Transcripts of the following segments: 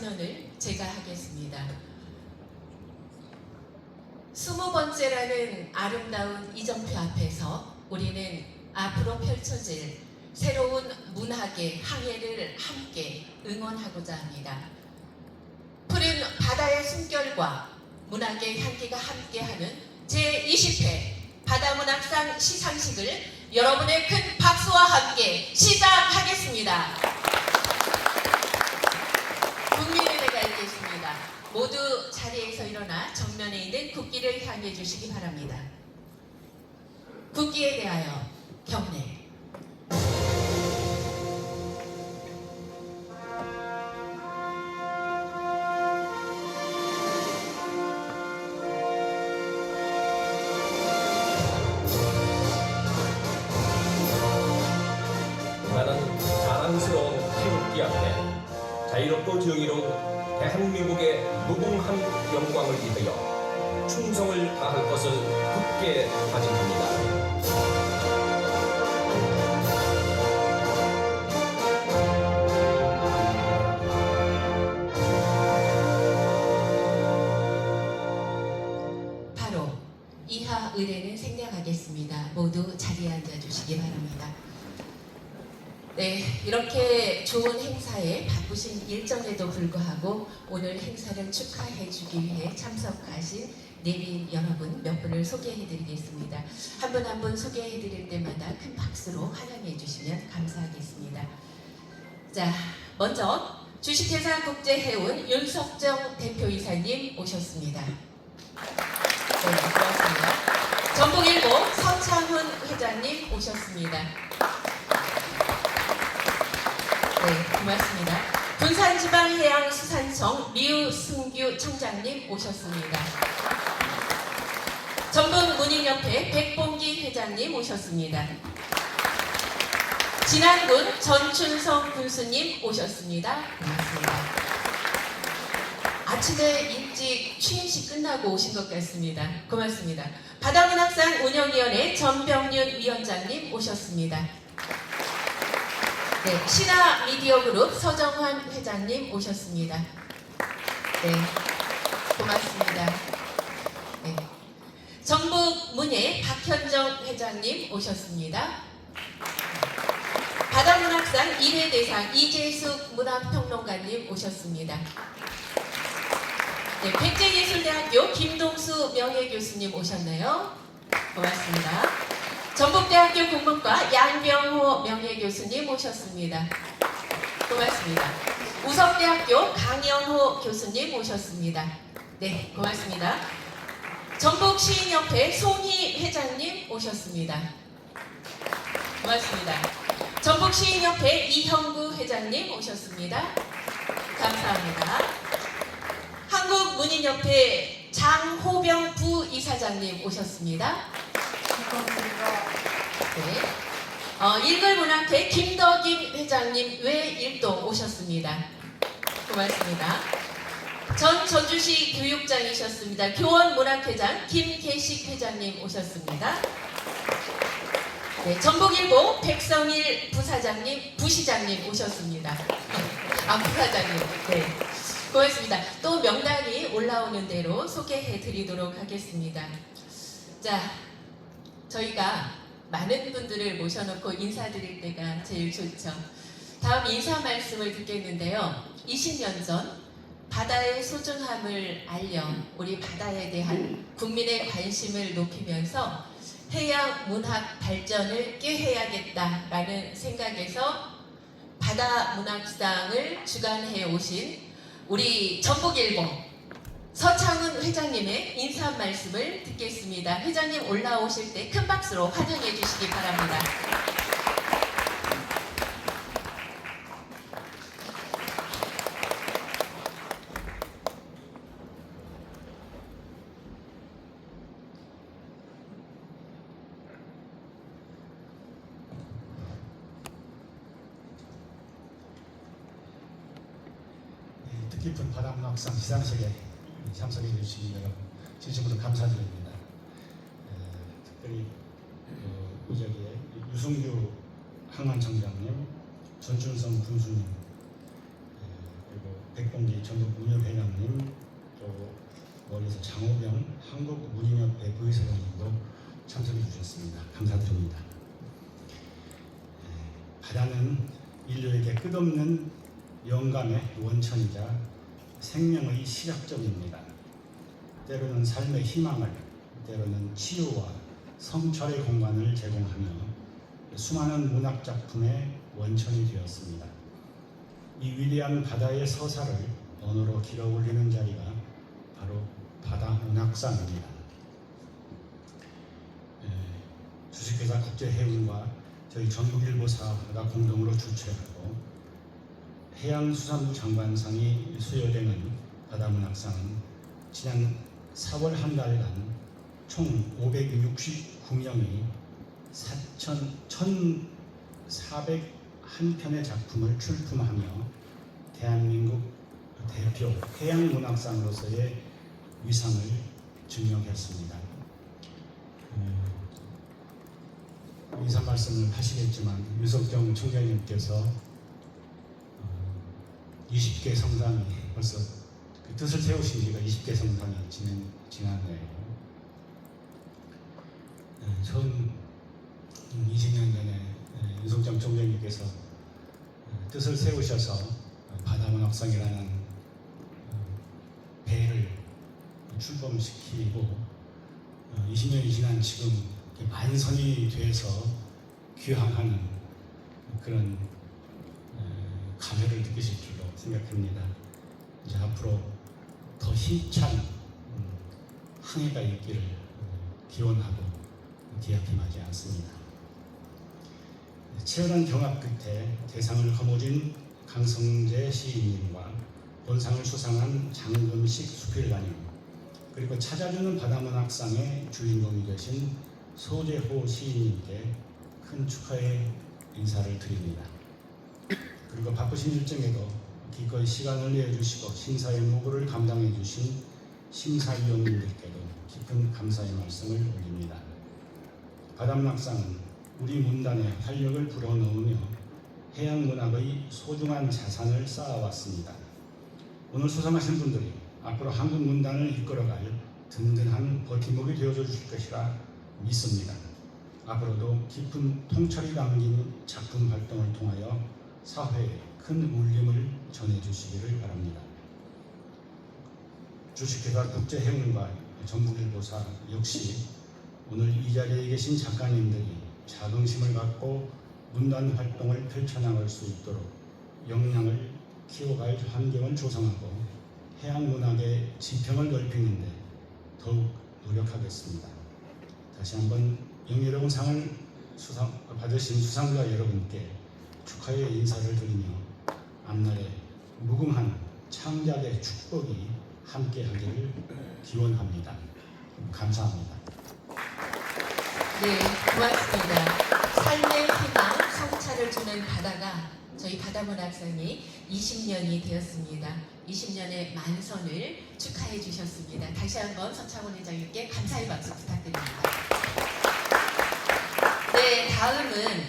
선언을 제가 하겠습니다. 20번째라는 아름다운 이정표 앞에서 우리는 앞으로 펼쳐질 새로운 문학의 항해를 함께 응원하고자 합니다. 푸른 바다의 숨결과 문학의 향기가 함께하는 제20회 바다문학상 시상식을 여러분의 큰 박수와 함께 시작하겠습니다. 국민은혜가 있겠습니다. 모두 자리에서 일어나 정면에 있는 국기를 향해 주시기 바랍니다. 국기에 대하여 경례. 나는 자랑스러운 태극기 앞에 자유롭고 정의로운 대한민국의 무궁한 영광을 위하여 충성을 다할 것을 굳게 다짐합니다. 바로 이하 의례는 생략하겠습니다. 모두 자리에 앉아주시기 바랍니다. 네, 이렇게 좋은 행사에 바쁘신 일정에도 불구하고 오늘 행사를 축하해 주기 위해 참석하신 내빈 여러분 몇 분을 소개해 드리겠습니다. 한 분 한 분 소개해 드릴 때마다 큰 박수로 환영해 주시면 감사하겠습니다. 자, 먼저 주식회사 국제해운 윤석정 대표이사님 오셨습니다. 네, 고맙습니다. 전북일보 서창훈 회장님 오셨습니다. 네, 고맙습니다. 군산지방해양수산청 류승규 청장님 오셨습니다. 전북문인협회 백봉기 회장님 오셨습니다. 진안군 전춘성 군수님 오셨습니다. 고맙습니다. 아침에 일찍 취임식 끝나고 오신 것 같습니다. 고맙습니다. 바다문학상 운영위원회 전병윤 위원장님 오셨습니다. 네, 신화미디어그룹 서정환 회장님 오셨습니다. 네, 고맙습니다. 네, 전북문예 박현정 회장님 오셨습니다. 바다문학상 1회 대상 이재숙 문학평론가님 오셨습니다. 네, 백제예술대학교 김동수 명예교수님 오셨나요? 고맙습니다. 전북대학교 국문과 양병호 명예교수님 오셨습니다. 고맙습니다. 우석대학교 강영호 교수님 오셨습니다. 네, 고맙습니다. 전북시인협회 송희 회장님 오셨습니다. 고맙습니다. 전북시인협회 이형구 회장님 오셨습니다. 감사합니다. 한국문인협회 장호병 부이사장님 오셨습니다. 네. 일글문학회 김덕임 회장님 외일동 오셨습니다. 고맙습니다. 전 전주시 교육장이셨습니다. 교원문학회장 김계식 회장님 오셨습니다. 네, 전북일보 백성일 부시장님 오셨습니다. 아, 부사장님. 네. 고맙습니다. 또 명단이 올라오는 대로 소개해 드리도록 하겠습니다. 자, 저희가 많은 분들을 모셔놓고 인사드릴 때가 제일 좋죠. 다음 인사 말씀을 듣겠는데요. 20년 전 바다의 소중함을 알려 우리 바다에 대한 국민의 관심을 높이면서 해양 문학 발전을 꾀해야겠다라는 생각에서 바다문학상을 주관해 오신 우리 전북일보 서창훈 회장님의 인사 말씀을 듣겠습니다. 회장님 올라오실 때 큰 박수로 환영해 주시기 바랍니다. 뜻깊은 바다문학상 시상식에 참석해 주신 여러분 진심으로 감사드립니다. 특별히 무적의 유승규 항만청장님, 전춘성 군수님, 그리고 백봉기 전북문협회장님, 또 멀리서 장호병 한국문임협회 부의사장님도 참석해 주셨습니다. 감사드립니다. 바다는 인류에게 끝없는 영감의 원천이자 생명의 시작점입니다. 때로는 삶의 희망을, 때로는 치유와 성찰의 공간을 제공하며 수많은 문학작품의 원천이 되었습니다. 이 위대한 바다의 서사를 언어로 길어 올리는 자리가 바로 바다문학상입니다. 주식회사 국제해운과 저희 전북일보사가 공동으로 주최하고 해양수산부 장관상이 수여되는 바다문학상은 지난 4월 한 달간 총 569명이 1,401편의 작품을 출품하며 대한민국 대표 해양문학상으로서의 위상을 증명했습니다. 인사 말씀을 하시겠지만 유석정 총장님께서 20개 성당이 벌써 그 뜻을 세우신 지가 20개 성당이 지났네요. 처음 20년 전에 유석정 총장님께서 뜻을 세우셔서 바다문학상이라는 배를 출범시키고 20년이 지난 지금 만선이 돼서 귀향하는 그런 감회를 느끼실 줄로 생각합니다. 이제 앞으로 더 힘찬 항해가 있기를 기원하고 기약임하지 않습니다. 치열한 경합 끝에 대상을 거머쥔 강성재 시인님과 본상을 수상한 장금식 수필가님, 그리고 찾아주는 바다문학상의 주인공이 되신 소재호 시인님께 큰 축하의 인사를 드립니다. 그리고 바쁘신 일정에도 기꺼이 시간을 내주시고 심사의 무고를 감당해 주신 심사위원님들께도 깊은 감사의 말씀을 올립니다. 바다문학상은 우리 문단에 활력을 불어넣으며 해양문학의 소중한 자산을 쌓아왔습니다. 오늘 수상하신 분들이 앞으로 한국 문단을 이끌어갈 든든한 버팀목이 되어줄 것이라 믿습니다. 앞으로도 깊은 통찰이 담긴 작품 활동을 통하여 사회에 큰 울림을 전해주시기를 바랍니다. 주식회사 국제해운과 전북일보사 역시 오늘 이 자리에 계신 작가님들이 자긍심을 갖고 문단 활동을 펼쳐나갈 수 있도록 역량을 키워갈 환경을 조성하고 해양문학의 지평을 넓히는 데 더욱 노력하겠습니다. 다시 한번 영예로운 상을 받으신 수상자 여러분께 축하의 인사를 드리며 앞날에 무궁한 창작의 축복이 함께하기를 기원합니다. 감사합니다. 네, 고맙습니다. 삶의 희망, 성찰을 주는 바다가 저희 바다문학상이 20년이 되었습니다. 20년의 만선을 축하해 주셨습니다. 다시 한번 서창훈 회장님께 감사의 박수 부탁드립니다. 네, 다음은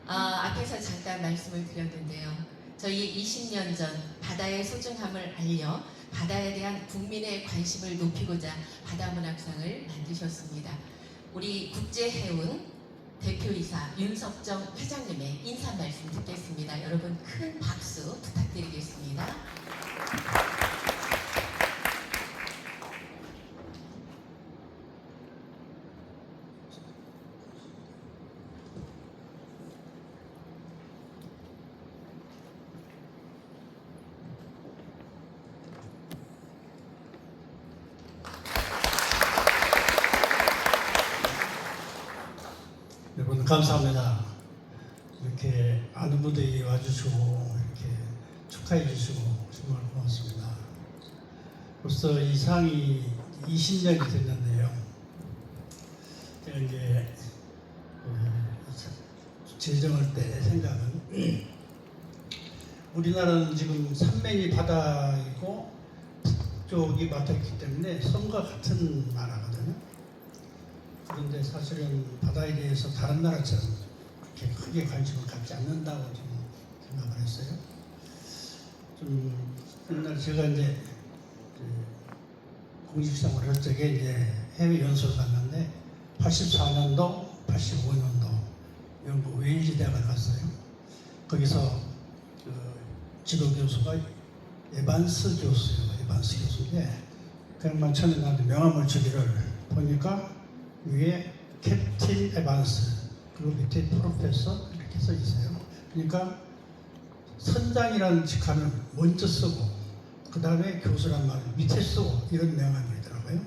앞에서 잠깐 말씀을 드렸는데요. 저희 20년 전 바다의 소중함을 알려 바다에 대한 국민의 관심을 높이고자 바다문학상을 만드셨습니다. 우리 국제해운 대표이사 윤석정 회장님의 인사 말씀 듣겠습니다. 여러분 큰 박수 부탁드리겠습니다. 여러분 감사합니다. 이렇게 많은 분들이 와주시고 이렇게 축하해 주시고 정말 고맙습니다. 벌써 이 상이 20년이 됐는데요. 제가 이제 제정할 때 생각은 우리나라는 지금 삼면이 바다이고 북쪽이 맞닿기 때문에 섬과 같은 나라거든요. 그런데 사실은 바다에 대해서 다른 나라처럼 그렇게 크게 관심을 갖지 않는다고 좀 생각을 했어요. 좀 옛날 제가 이제 그 공직생활 할 적에 이제 해외 연수를 갔는데 84년도, 85년도 영국 웨일즈 대학을 갔어요. 거기서 그 지도 교수가 에반스 교수예요. 에반스 교수인데 그냥 처음에 나한테 명함을 주기를 보니까 위에 캡틴 에반스 그리고 밑에 프로페서 이렇게 써 있어요. 그러니까 선장이라는 직함을 먼저 쓰고 그 다음에 교수란 말을 밑에 쓰고 이런 명함이더라고요.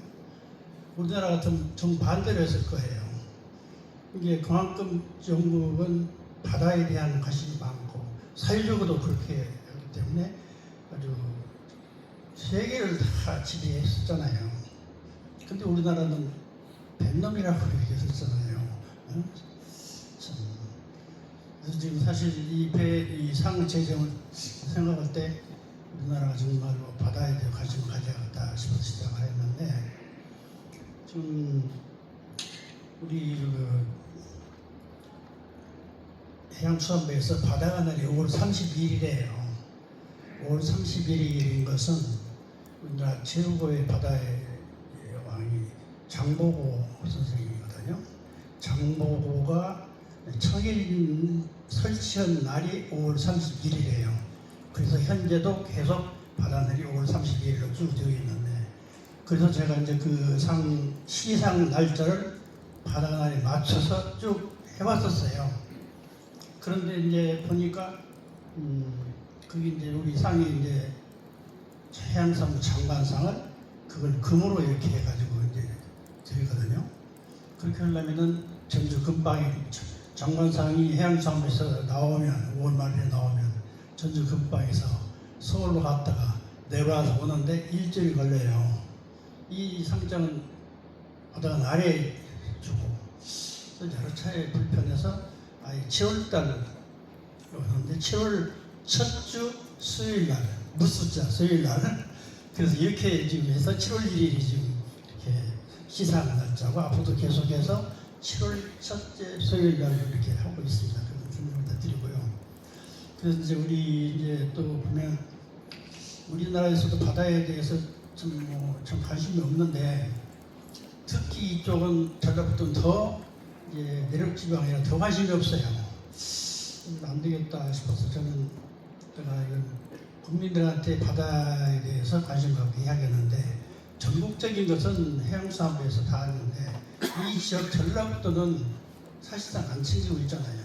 우리나라 같은 정반대로 했을 거예요. 이게 그만큼 영국은 바다에 대한 관심이 많고 사회적으로도 그렇게 하기 때문에 아주 세계를 다 지배했었잖아요. 근데 우리나라는 뱃놈이라고 얘기했었잖아요. 참. 그래서 지금 사실 이 상 제정을 생각할 때 우리나라가 정말로 바다에 대해 관심을 가져야겠다 싶어서 시작을 했는데 지금 우리 그 해양수산부에서 바다가 날이 5월 31일이에요. 5월 31일인 것은 우리나라 최고의 바다의 왕이 장보고 선생님이거든요. 장보고가 청일 설치한 날이 5월 31일이에요. 그래서 현재도 계속 바다날이 5월 31일로 쭉 되어 있는데 그래서 제가 이제 그 시상 날짜를 바다날에 맞춰서 쭉 해왔었어요. 그런데 이제 보니까 그게 이제 우리 상이 이제 해양사무 장관상을 그걸 금으로 이렇게 해가지고 이제 드리거든요. 그렇게 하려면은 전주 근방에 장관상이 해양사무에서 나오면 5월 말에 나오면 전주 근방에서 서울로 갔다가 내려와서 오는데 일주일 걸려요. 이 상장은 바다가 날에 주고 여러 차례 불편해서 아예 7월달 오는데 7월 첫 주 수요일날 무수자 수요일날 그래서 이렇게 지금 해서 7월 1일이 지금 이렇게 시상 날짜고 앞으로도 계속해서 7월 첫째 수요일날 이렇게 하고 있습니다. 그런 주문을 드리고요. 그래서 이제 우리 이제 또 보면 우리나라에서도 바다에 대해서 좀 관심이 없는데 특히 이쪽은 전라북도는 더 이제 내륙 지방이라 더 관심이 없어요. 안 되겠다 싶어서 저는 제가 국민들한테 바다에 대해서 관심 갖게 해야겠는데 전국적인 것은 해양수산부에서 다 하는데 이 지역 전라북도는 사실상 안 챙기고 있잖아요.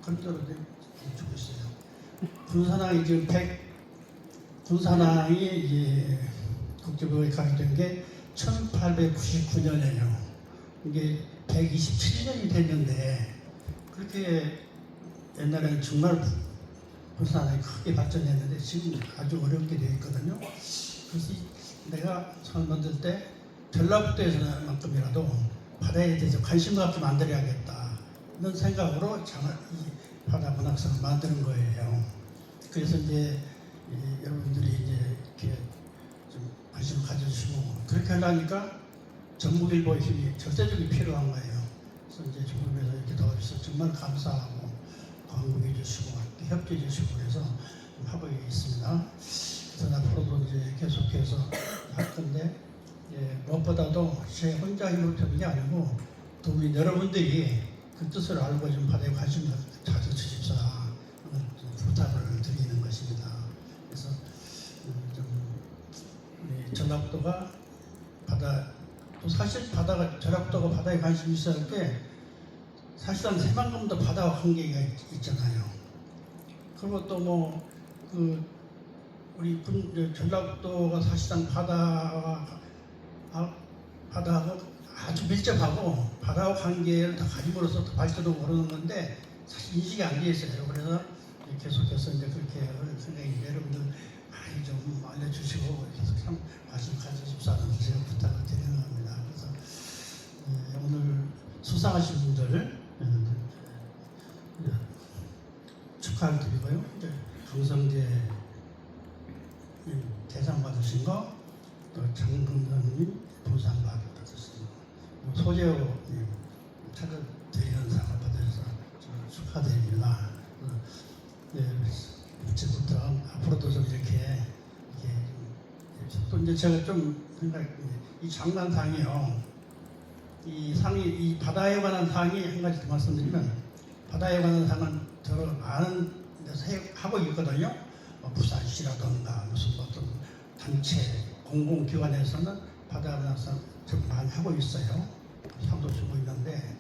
그런 대로 주고 있어요. 군산항이 지금 군산항이 이제 국제부에 가게 된 게 1899년이에요. 이게 127년이 됐는데 그렇게 옛날에는 정말 군산항이 크게 발전했는데 지금 아주 어렵게 되어 있거든요. 그래서 내가 처음 만들 때 전라북도에서만큼이라도 바다에 대해서 관심 갖게 만들어야겠다 이런 생각으로 이 바다 문학상을 만드는 거예요. 그래서 이제 여러분들이 이제 이렇게 좀 관심을 가져주시고 그렇게 하려니까 전국일보의 힘이 절대적으로 필요한 거예요. 그래서 이제 전국에서 이렇게 도와주셔서 정말 감사하고 광고해 주시고 협조해 주시고 그래서 하고 있습니다. 그래서 앞으로도 이제 계속해서 할 건데 무엇보다도 제 혼자 힘을 펴는 게 아니고 또 우리 여러분들이 그 뜻을 알고 좀 바다에 관심을 가져주십사 부탁을 드리는 것입니다. 그래서 좀 우리 전라북도가 또 사실 전라북도가 바다에 관심이 있어야 할 게 사실상 새만금도 바다와 관계가 있잖아요. 그리고 또 우리 전라북도가 사실상 바다하고 아주 밀접하고 바다와 관계를 다 가짐으로써 더 발전하고 그러는 건데 사실 인식이 안 돼 있어요. 그래서 계속해서 이제 그렇게 할 생각이 여러분들 많이 좀 알려주시고 계속 참 관심 가져주십사는 제가 부탁을 드리는 겁니다. 그래서 오늘 수상하신 분들 축하를 드리고요. 강성재 대상 받으신 거, 또 장근선님 부상 받으신 거, 소재호님 차를 드리는 상을 받으셔서 축하드립니다. 이제부터 앞으로도 좀 이렇게 또 이제 제가 좀 생각해 이 장관상이요. 이 상이 이 바다에 관한 상이 한 가지 더 말씀드리면 바다에 관한 상은 저로 많은 데서 하고 있거든요. 뭐 부산시라든가 무슨 어떤 단체 공공기관에서는 바다에 관한 상 좀 많이 하고 있어요. 상도 주고 있는데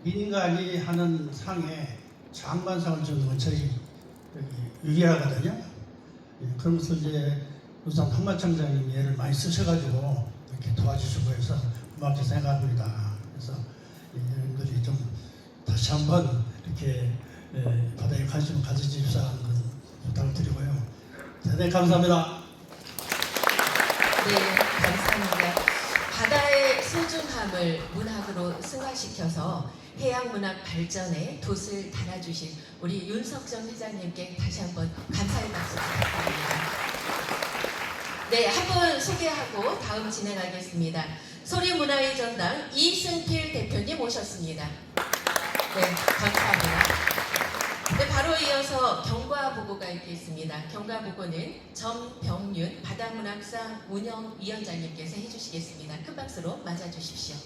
민간이 하는 상에 장관상을 주는 건 저희 여기 유일하거든요. 예, 그러면서 이제 우선 한마청장님 예를 많이 쓰셔가지고 이렇게 도와주시고 해서 고맙게 생각합니다. 그래서 여러분들이 좀 다시 한번 이렇게 바다에 관심을 가져주십사 하는 건 부탁을 드리고요. 대단히 감사합니다. 네, 감사합니다. 바다의 소중함을 문학으로 승화시켜서 해양문학 발전에 돛을 달아주신 우리 윤석정 회장님께 다시 한번 감사의 박수 부탁드립니다. 네, 한번 소개하고 다음 진행하겠습니다. 소리문화의 전당 이승필 대표님 모셨습니다. 네, 감사합니다. 네, 바로 이어서 경과보고가 있겠습니다. 경과보고는 전병윤 바다문학상 운영위원장님께서 해주시겠습니다. 큰 박수로 맞아주십시오.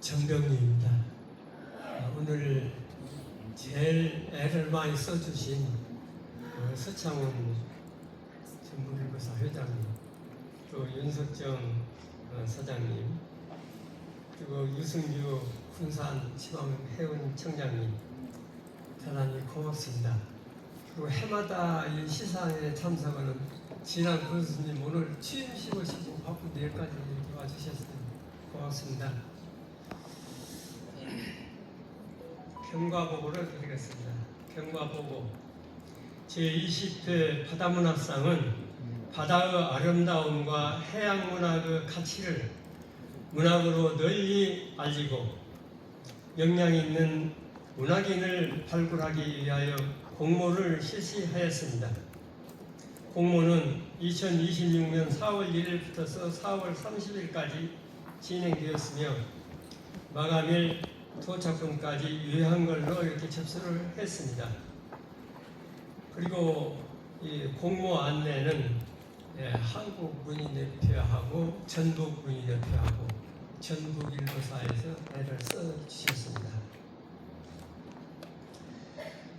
전병리입니다. 오늘 제일 애를 많이 써주신 서창훈 전북일보사 회장님, 또 윤석정 사장님, 그리고 유승규 군산지방해운 청장님 대단히 고맙습니다. 그리고 해마다 이 시상에 참석하는 진한 군수님, 오늘 취임식 오시고 바쁜 내일까지 와주셔서 고맙습니다. 경과보고를 드리겠습니다. 경과보고 제20회 바다문학상은 바다의 아름다움과 해양문학의 가치를 문학으로 널리 알리고 역량 있는 문학인을 발굴하기 위하여 공모를 실시하였습니다. 공모는 2026년 4월 1일부터 4월 30일까지 진행되었으며 마감일 도착금까지 유효한 걸로 이렇게 접수를 했습니다. 그리고 이 공모 안내는 한국문인대표하고 전북문인대표하고 전북일보사에서 애를 써주셨습니다.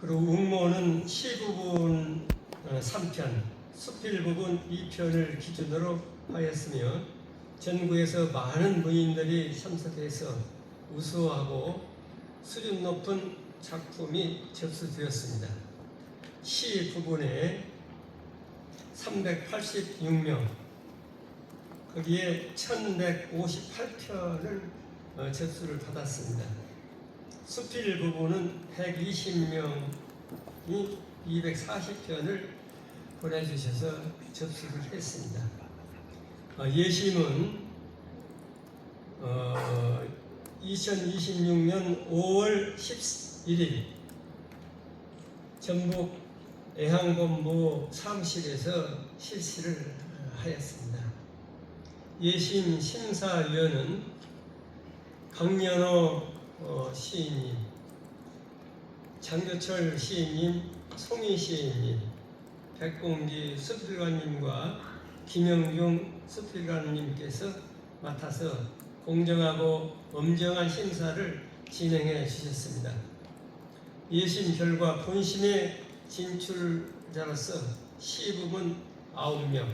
그리고 응모는 시 부분 3편, 수필 부분 2편을 기준으로 하였으며 전국에서 많은 문인들이 참석해서 우수하고 수준 높은 작품이 접수되었습니다. 시 부분에 386명, 거기에 1158편을 접수를 받았습니다. 수필 부분은 120명이 240편을 보내주셔서 접수를 했습니다. 예심은 2026년 5월 11일 전북 애항본부 사무실에서 실시를 하였습니다. 예심 심사위원은 강연호 시인님, 장교철 시인님, 송희 시인님, 백공기 수필관님과 김영중 수필관님께서 맡아서 공정하고 엄정한 심사를 진행해 주셨습니다. 예심 결과 본심의 진출자로서 시 부분 9명,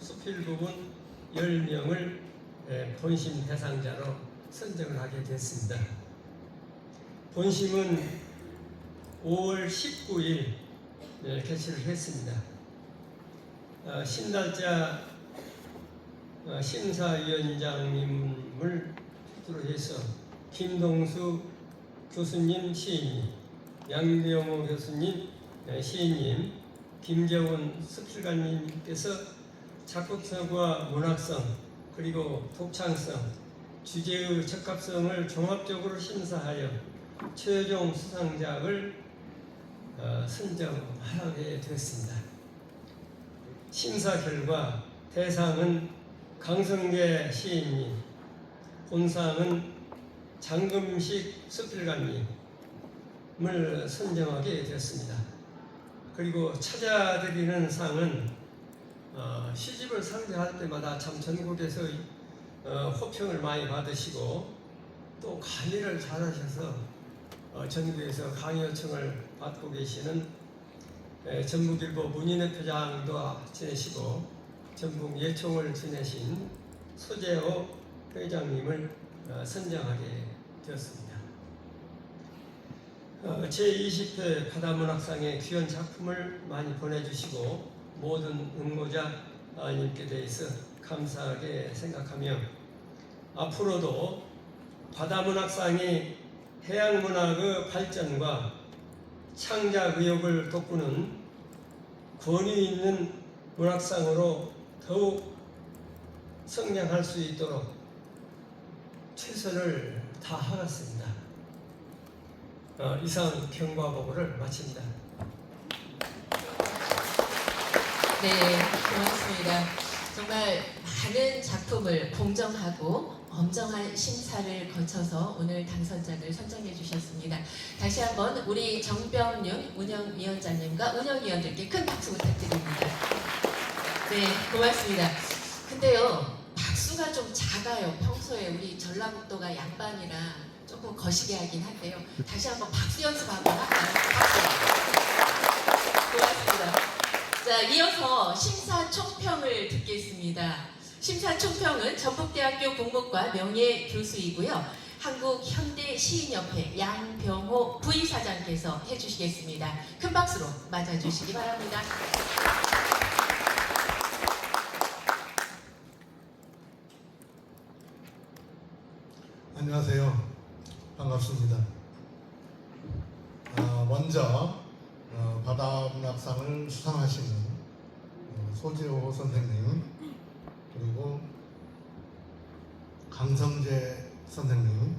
수필 부분 10명을 본심 대상자로 선정을 하게 됐습니다. 본심은 5월 19일 개최를 했습니다. 신달자 심사위원장님을 필두로 해서 김동수 교수님 시인님, 양병호 교수님 시인님, 김재원 수필가님께서 작곡성과 문학성 그리고 독창성, 주제의 적합성을 종합적으로 심사하여 최종 수상작을 선정하게 되었습니다. 심사 결과 대상은 강성재 시인님, 본상은 장금식 수필가님을 선정하게 되었습니다. 그리고 찾아드리는 상은 시집을 상대할 때마다 참 전국에서 호평을 많이 받으시고 또 관리를 잘하셔서 전국에서 강의 요청을 받고 계시는 전북일보 문인회표장도 지내시고 전북 예총을 지내신 소재호 회장님을 선정하게 되었습니다. 제20회 바다문학상의 귀한 작품을 많이 보내주시고 모든 응모자님께 대해서 감사하게 생각하며 앞으로도 바다문학상이 해양문학의 발전과 창작 의욕을 돋구는 권위 있는 문학상으로 더욱 성장할 수 있도록 최선을 다하겠습니다. 이상 경과보고를 마칩니다. 네, 고맙습니다. 정말 많은 작품을 공정하고 엄정한 심사를 거쳐서 오늘 당선작을 선정해 주셨습니다. 다시 한번 우리 정병윤 운영위원장님과 운영위원들께 큰 박수 부탁드립니다. 네, 고맙습니다. 근데요, 박수가 좀 작아요. 평소에 우리 전라북도가 양반이라 조금 거시게 하긴 한데요. 다시 한번 박수 연습하고 할까요? 박수. 고맙습니다. 자, 이어서 심사총평을 듣겠습니다. 심사총평은 전북대학교 국문과 명예교수이고요. 한국현대시인협회 양병호 부의사장께서 해주시겠습니다. 큰 박수로 맞아주시기 바랍니다. 안녕하세요. 반갑습니다. 먼저 바다문학상을 수상하시는 소재호 선생님, 그리고 강성재 선생님,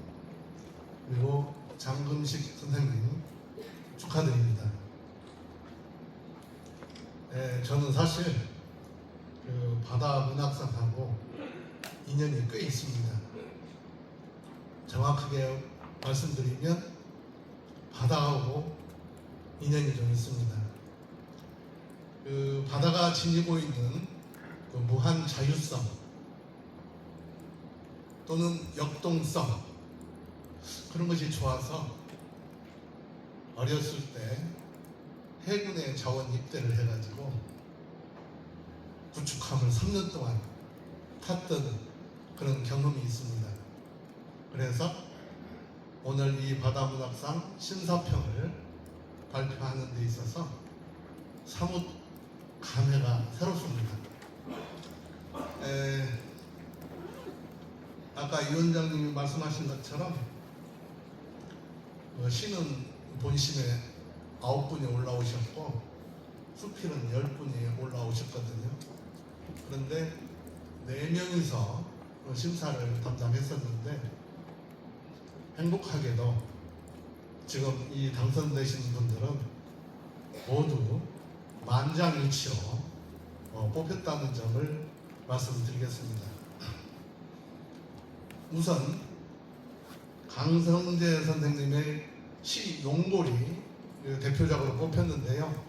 그리고 장금식 선생님 축하드립니다. 저는 사실 그 바다문학상하고 인연이 꽤 있습니다. 정확하게 말씀드리면 바다하고 인연이 좀 있습니다. 그 바다가 지니고 있는 그 무한 자유성 또는 역동성, 그런 것이 좋아서 어렸을 때 해군에 자원 입대를 해가지고 구축함을 3년 동안 탔던 그런 경험이 있습니다. 그래서 오늘 이 바다문학상 심사평을 발표하는 데 있어서 사뭇 감회가 새롭습니다. 아까 위원장님이 말씀하신 것처럼 시는 본심에 9분이 올라오셨고 수필은 10분이 올라오셨거든요. 그런데 4명이서 심사를 담당했었는데 행복하게도 지금 이 당선되신 분들은 모두 만장일치로 뽑혔다는 점을 말씀드리겠습니다. 우선 강성재 선생님의 시 용골이 대표작으로 뽑혔는데요.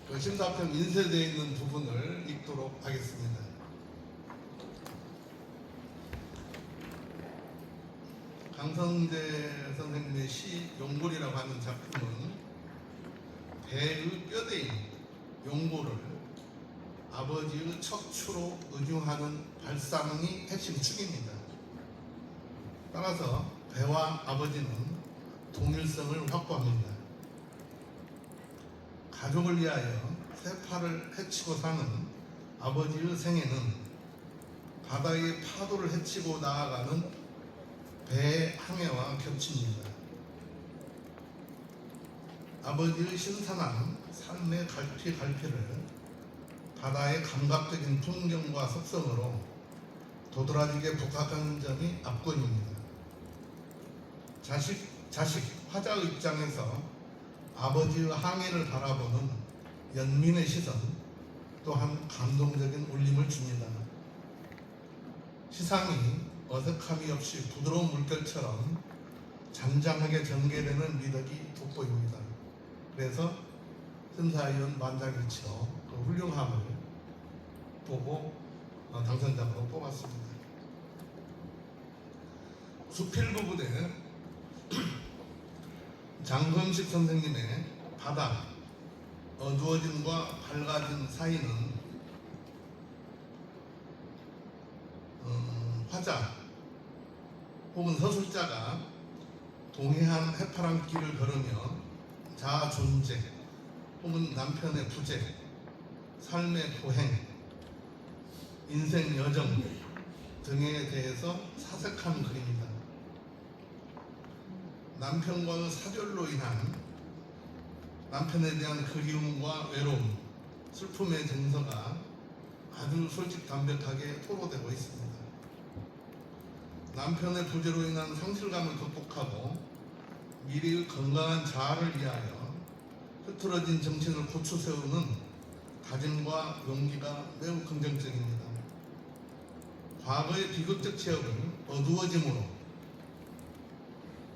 그 심사평 인쇄되어 있는 부분을 읽도록 하겠습니다. 강성재 선생님의 시 용골이라고 하는 작품은 배의 뼈대인 용골을 아버지의 척추로 의중하는 발상이 핵심 축입니다. 따라서 배와 아버지는 동일성을 확보합니다. 가족을 위하여 새파를 헤치고 사는 아버지의 생애는 바다의 파도를 헤치고 나아가는 배의 항해와 겹칩니다. 아버지의 신선한 삶의 갈피갈피를 바다의 감각적인 풍경과 속성으로 도드라지게 부각하는 점이 압권입니다. 자식 화자의 입장에서 아버지의 항해를 바라보는 연민의 시선 또한 감동적인 울림을 줍니다. 시상이 어색함이 없이 부드러운 물결처럼 잠잠하게 전개되는 미덕이 돋보입니다. 그래서 심사위원 만장일치로 그 훌륭함을 보고 당선자로 뽑았습니다. 수필부부대 장건식 선생님의 바다, 어두워짐과 밝아진 사이는 화자 혹은 서술자가 동해안 해파람 길을 걸으며 자아 존재 혹은 남편의 부재, 삶의 고행, 인생 여정 등에 대해서 사색한 글입니다. 남편과의 사별로 인한 남편에 대한 그리움과 외로움, 슬픔의 정서가 아주 솔직담백하게 토로되고 있습니다. 남편의 부재로 인한 상실감을 극복하고 미래의 건강한 자아를 위하여 흐트러진 정신을 고쳐 세우는 다짐과 용기가 매우 긍정적입니다. 과거의 비극적 체험을 어두워짐으로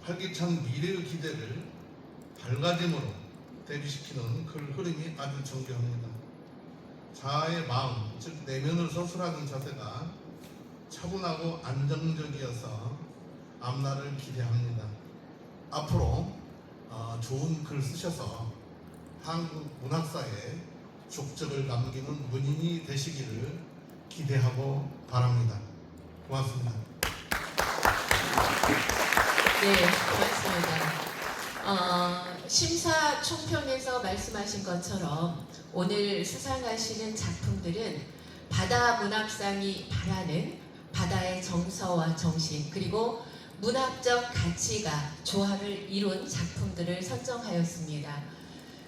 활기찬 미래의 기대를 밝아짐으로 대비시키는 그 흐름이 아주 정교합니다. 자아의 마음, 즉 내면을 서술하는 자세가 차분하고 안정적이어서 앞날을 기대합니다. 앞으로 좋은 글 쓰셔서 한국 문학사에 족적을 남기는 문인이 되시기를 기대하고 바랍니다. 고맙습니다. 네, 고맙습니다. 심사 총평에서 말씀하신 것처럼 오늘 수상하시는 작품들은 바다 문학상이 바라는 바다의 정서와 정신 그리고 문학적 가치가 조화를 이룬 작품들을 선정하였습니다.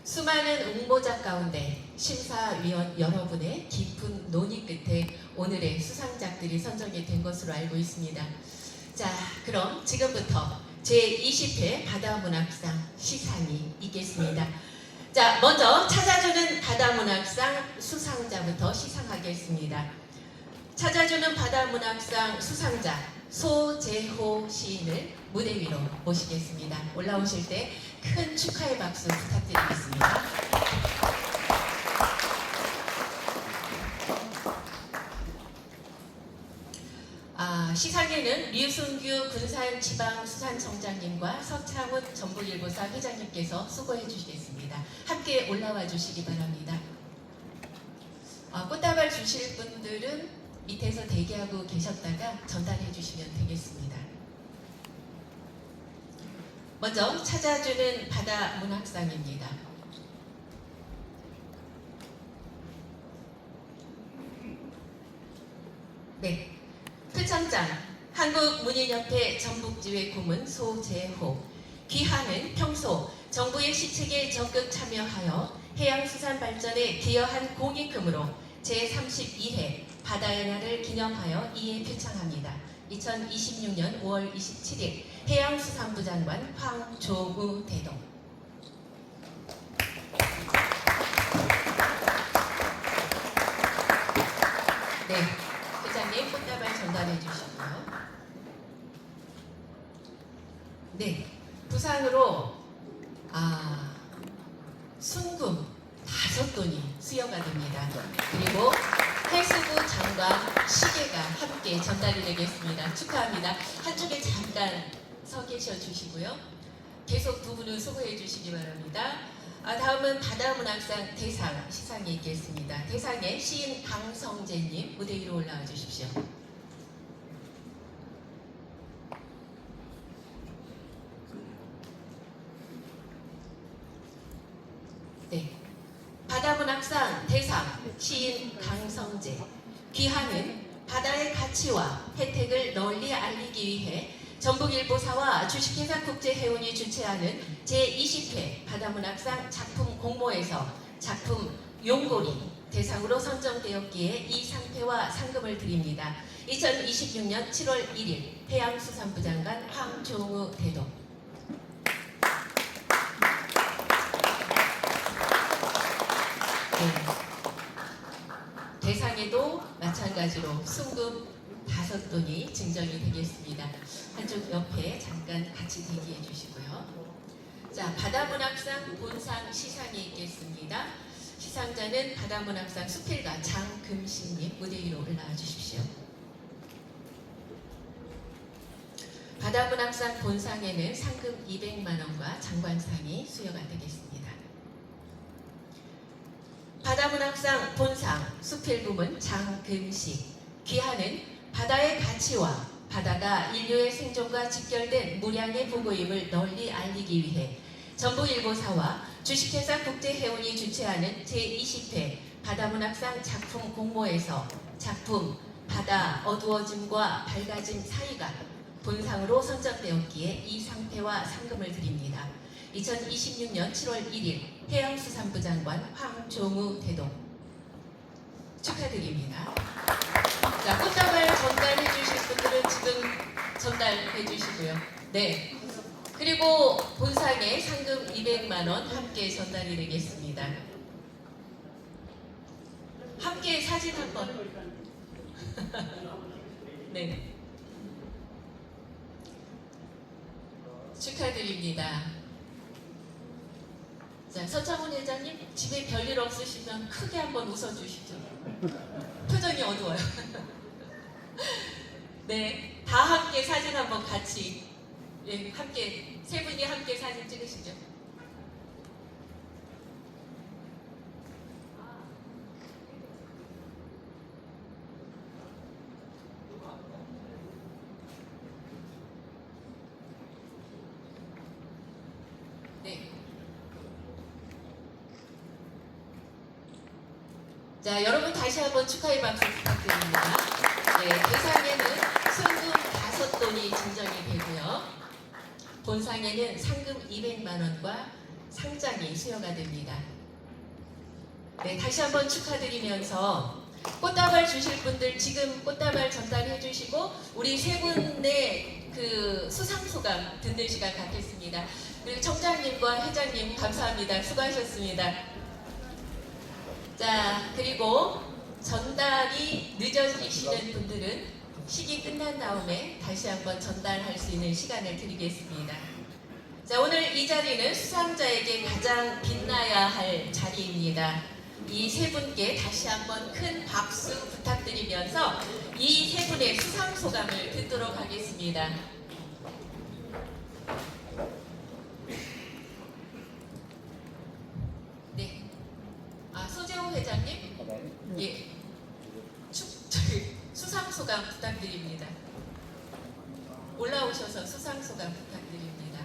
수많은 응모자 가운데 심사위원 여러분의 깊은 논의 끝에 오늘의 수상작들이 선정이 된 것으로 알고 있습니다. 자, 그럼 지금부터 제20회 바다문학상 시상이 있겠습니다. 자, 먼저 찾아주는 바다문학상 수상자부터 시상하겠습니다. 찾아주는 바다문학상 수상자 소재호 시인을 무대 위로 모시겠습니다. 올라오실 때 큰 축하의 박수 부탁드리겠습니다. 시상에는 류순규 군산지방수산청장님과 서창훈 전북일보사 회장님께서 수고해 주시겠습니다. 함께 올라와 주시기 바랍니다. 꽃다발 주실 분들은 밑에서 대기하고 계셨다가 전달해 주시면 되겠습니다. 먼저 찾아주는 바다문학상입니다. 네, 표창장 한국문인협회 전북지회 고문 소재호. 귀하는 평소 정부의 시책에 적극 참여하여 해양수산 발전에 기여한 공익금으로 제32회 바다의 날을 기념하여 이에 표창합니다. 2026년 5월 27일 해양수산부 장관 황조우 대동. 네, 회장님 꽃다발 전달해 주시고요. 네, 부상으로 순금 5돈이 수여가 됩니다. 그리고 해수부 장관 시계가 함께 전달이 되겠습니다. 축하합니다. 한쪽에 잠깐 서 계셔 주시고요. 계속 두 분은 수고해 주시기 바랍니다. 다음은 바다문학상 대상 시상이 있겠습니다. 대상에 시인 강성재님 무대 위로 올라와 주십시오. 네, 바다문학상 대상 시인 강성재. 귀하는 바다의 가치와 혜택을 널리 알리기 위해 전북일보사와 주식회사 국제해운이 주최하는 제20회 바다문학상 작품 공모에서 작품 용고리 대상으로 선정되었기에 이 상패와 상금을 드립니다. 2026년 7월 1일 해양수산부 장관 황종우 대동. 대상에도 마찬가지로 순금 5돈이 증정이 되겠습니다. 한쪽 옆에 잠깐 같이 대기해 주시고요. 자, 바다문학상 본상 시상이 있겠습니다. 시상자는 바다문학상 수필가 장금식님 무대 위로 올라와 주십시오. 바다문학상 본상에는 상금 200만 원과 장관상이 수여가 되겠습니다. 바다문학상 본상 수필부문 장금식 귀하는 바다의 가치와 바다가 인류의 생존과 직결된 무량의 보고임을 널리 알리기 위해 전북일보사와 주식회사 국제해운이 주최하는 제20회 바다문학상 작품 공모에서 작품 바다 어두워짐과 밝아짐 사이가 본상으로 선정되었기에 이 상패와 상금을 드립니다. 2026년 7월 1일 해양수산부 장관 황종우 대동 축하드립니다. 자, 꽃다발 전달해 주실 분들은 지금 전달해 주시고요. 네. 그리고 본상에 상금 200만 원 함께 전달이 되겠습니다. 함께 사진 한번. 네. 축하드립니다. 자, 서창훈 회장님 집에 별일 없으시면 크게 한번 웃어주시죠. 표정이 어두워요. 네, 다 함께 사진 한번 같이 함께 세 분이 함께 사진 찍으시죠. 네. 자, 여러분 다시 한번 축하의 박수 부탁드립니다. 네, 대상에는 순금 5돈이 증정이 되고요. 본상에는 상금 200만 원과 상장이 수여가 됩니다. 네, 다시 한번 축하드리면서 꽃다발 주실 분들 지금 꽃다발 전달해 주시고 우리 세 분의 그 수상소감 듣는 시간 갖겠습니다. 그리고 청장님과 회장님 감사합니다. 수고하셨습니다. 자, 그리고 전달이 늦어지시는 분들은 시기 끝난 다음에 다시 한번 전달할 수 있는 시간을 드리겠습니다. 자, 오늘 이 자리는 수상자에게 가장 빛나야 할 자리입니다. 이 세 분께 다시 한번 큰 박수 부탁드리면서 이 세 분의 수상 소감을 듣도록 하겠습니다. 네, 소재호 회장님, 예, 수상 소감 부탁드립니다. 올라오셔서 수상 소감 부탁드립니다.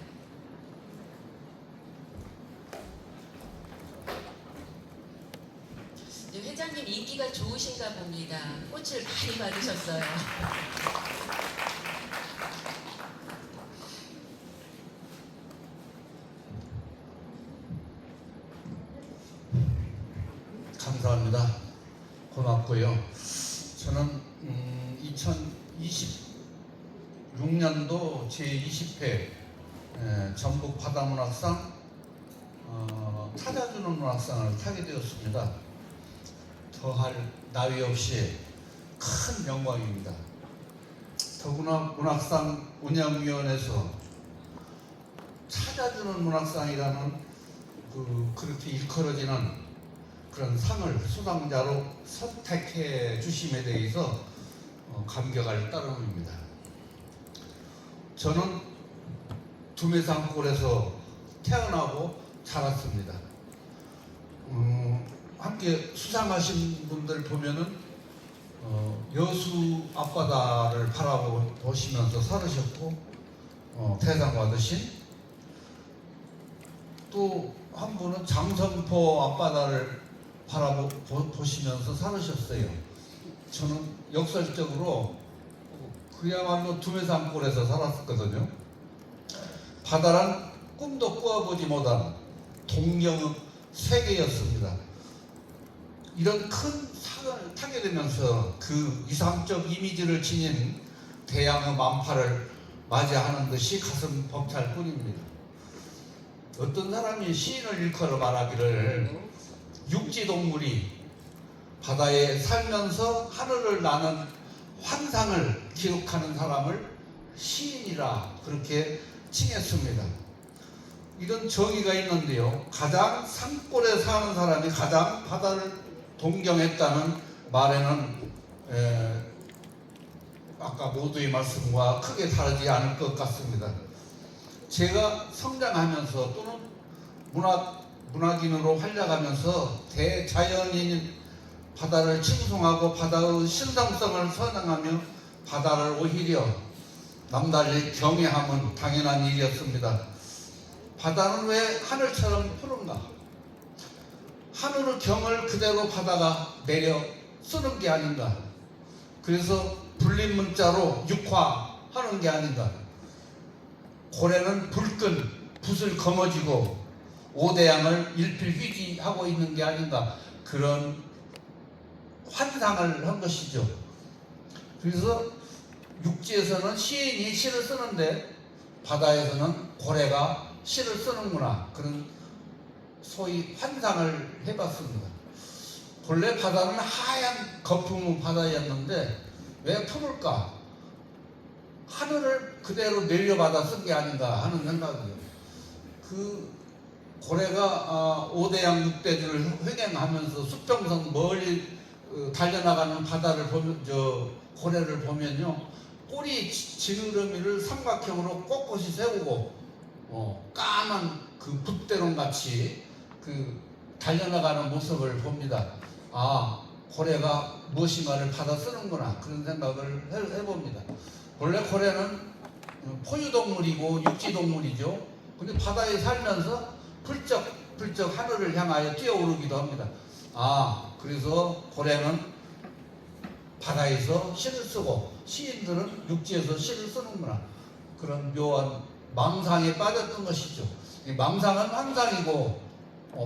회장님 인기가 좋으신가 봅니다. 꽃을 많이 받으셨어요. 감사합니다. 고맙고요. 저는 2026년도 제20회 전북 바다문학상 찾아주는 문학상을 타게 되었습니다. 더할 나위 없이 큰 영광입니다. 더구나 문학상 운영위원회에서 찾아주는 문학상이라는 그렇게 일컬어지는 그런 상을 수상자로 선택해 주심에 대해서 감격할 따름입니다. 저는 두메산골에서 태어나고 자랐습니다. 함께 수상하신 분들 보면은 여수 앞바다를 바라보시면서 살으셨고 대상 받으신 또 한 분은 장선포 앞바다를 바라보시면서 살으셨어요. 저는 역설적으로 그야말로 두메산골에서 살았거든요. 바다란 꿈도 꾸어보지 못한 동경의 세계였습니다. 이런 큰 상을 타게 되면서 그 이상적 이미지를 지닌 대양의 만파를 맞이하는 듯이 가슴 벅찰 뿐입니다. 어떤 사람이 시인을 일컬어 말하기를 육지 동물이 바다에 살면서 하늘을 나는 환상을 기록하는 사람을 시인이라 그렇게 칭했습니다. 이런 정의가 있는데요. 가장 산골에 사는 사람이 가장 바다를 동경했다는 말에는 아까 모두의 말씀과 크게 다르지 않을 것 같습니다. 제가 성장하면서 또는 문학인으로 활약하면서 대자연인 바다를 칭송하고 바다의 신성성을 선언하며 바다를 오히려 남달리 경외함은 당연한 일이었습니다. 바다는 왜 하늘처럼 푸른가? 하늘의 경을 그대로 바다가 내려 쓰는 게 아닌가? 그래서 불린 문자로 육화하는 게 아닌가? 고래는 불끈 붓을 거머쥐고 오대양을 일필휘지하고 있는 게 아닌가? 그런 환상을 한 것이죠. 그래서 육지에서는 시인이 시를 쓰는데 바다에서는 고래가 시를 쓰는구나, 그런 소위 환상을 해봤습니다. 본래 바다는 하얀 거품의 바다였는데 왜 푸를까? 하늘을 그대로 내려받아 쓴 게 아닌가 하는 생각이에요. 그 고래가 오대양 육대들을 횡행하면서 수평선 멀리 달려나가는 바다를 보면, 고래를 보면요, 꼬리 지느러미를 삼각형으로 꼿꼿이 세우고 까만 그 붓대롱 같이 그 달려나가는 모습을 봅니다. 아, 고래가 무엇인가를 받아 쓰는구나, 그런 생각을 해봅니다. 원래 고래는 포유동물이고 육지동물이죠. 근데 바다에 살면서 불쩍 하늘을 향하여 뛰어오르기도 합니다. 아, 그래서 고래는 바다에서 시를 쓰고 시인들은 육지에서 시를 쓰는구나, 그런 묘한 망상에 빠졌던 것이죠. 이 망상은 환상이고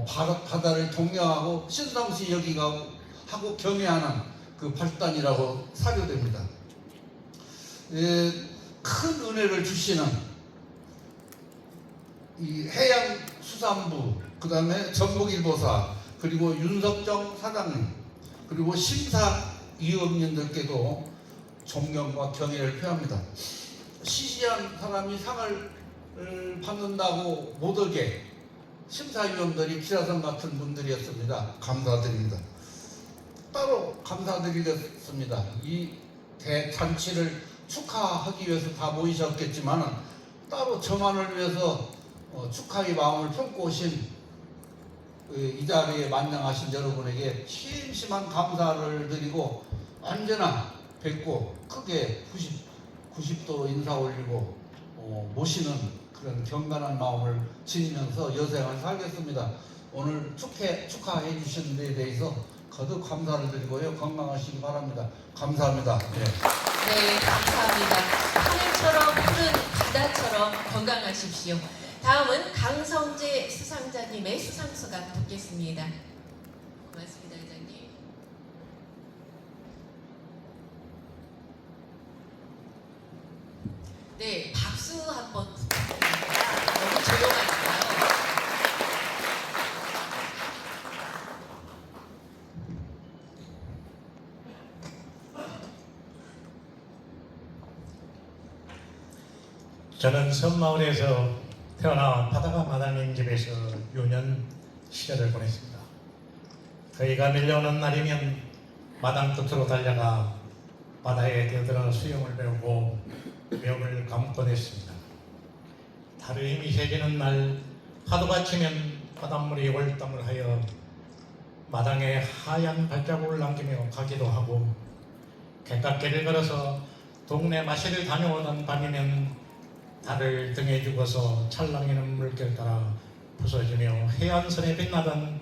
바다를 동경하고 신성시 여기고 하고 경외하는 그 발단이라고 사료됩니다. 큰 은혜를 주시는 이 해양수산부, 그 다음에 전북일보사, 그리고 윤석정 사장님, 그리고 심사위원님들께도 존경과 경애를 표합니다. 시시한 사람이 상을 받는다고 못 오게 심사위원들이 기라성 같은 분들이었습니다. 감사드립니다. 따로 감사드리겠습니다. 이 대잔치를 축하하기 위해서 다 모이셨겠지만 따로 저만을 위해서 축하의 마음을 품고 오신 이 자리에 만나하신 여러분에게 심심한 감사를 드리고 언제나 뵙고 크게 90도로 인사 올리고 모시는 그런 경건한 마음을 지니면서 여생을 살겠습니다. 오늘 축하해 주신 데 대해서 거듭 감사를 드리고요. 건강하시기 바랍니다. 감사합니다. 네. 네, 감사합니다. 하늘처럼 푸른 바다처럼 건강하십시오. 다음은 강성재 수상자님의 수상소감 듣겠습니다. 고맙습니다, 회장님. 네, 박수 한번 부탁드립니다. 너무 조용하니까요. 저는 섬마을에서 태어나 바다가 마당인 집에서 유년 시절을 보냈습니다. 거의가 밀려오는 날이면 마당 끝으로 달려가 바다에 뛰어들어 수영을 배우고 멱을 감곤 했습니다. 달의 힘이 세지는 날 파도가 치면 바닷물이 월담을 하여 마당에 하얀 발자국을 남기며 가기도 하고, 갯갓길을 걸어서 동네 마실을 다녀오던 밤이면 달을 등에 죽어서 찰랑이는 물결 따라 부서지며 해안선에 빛나던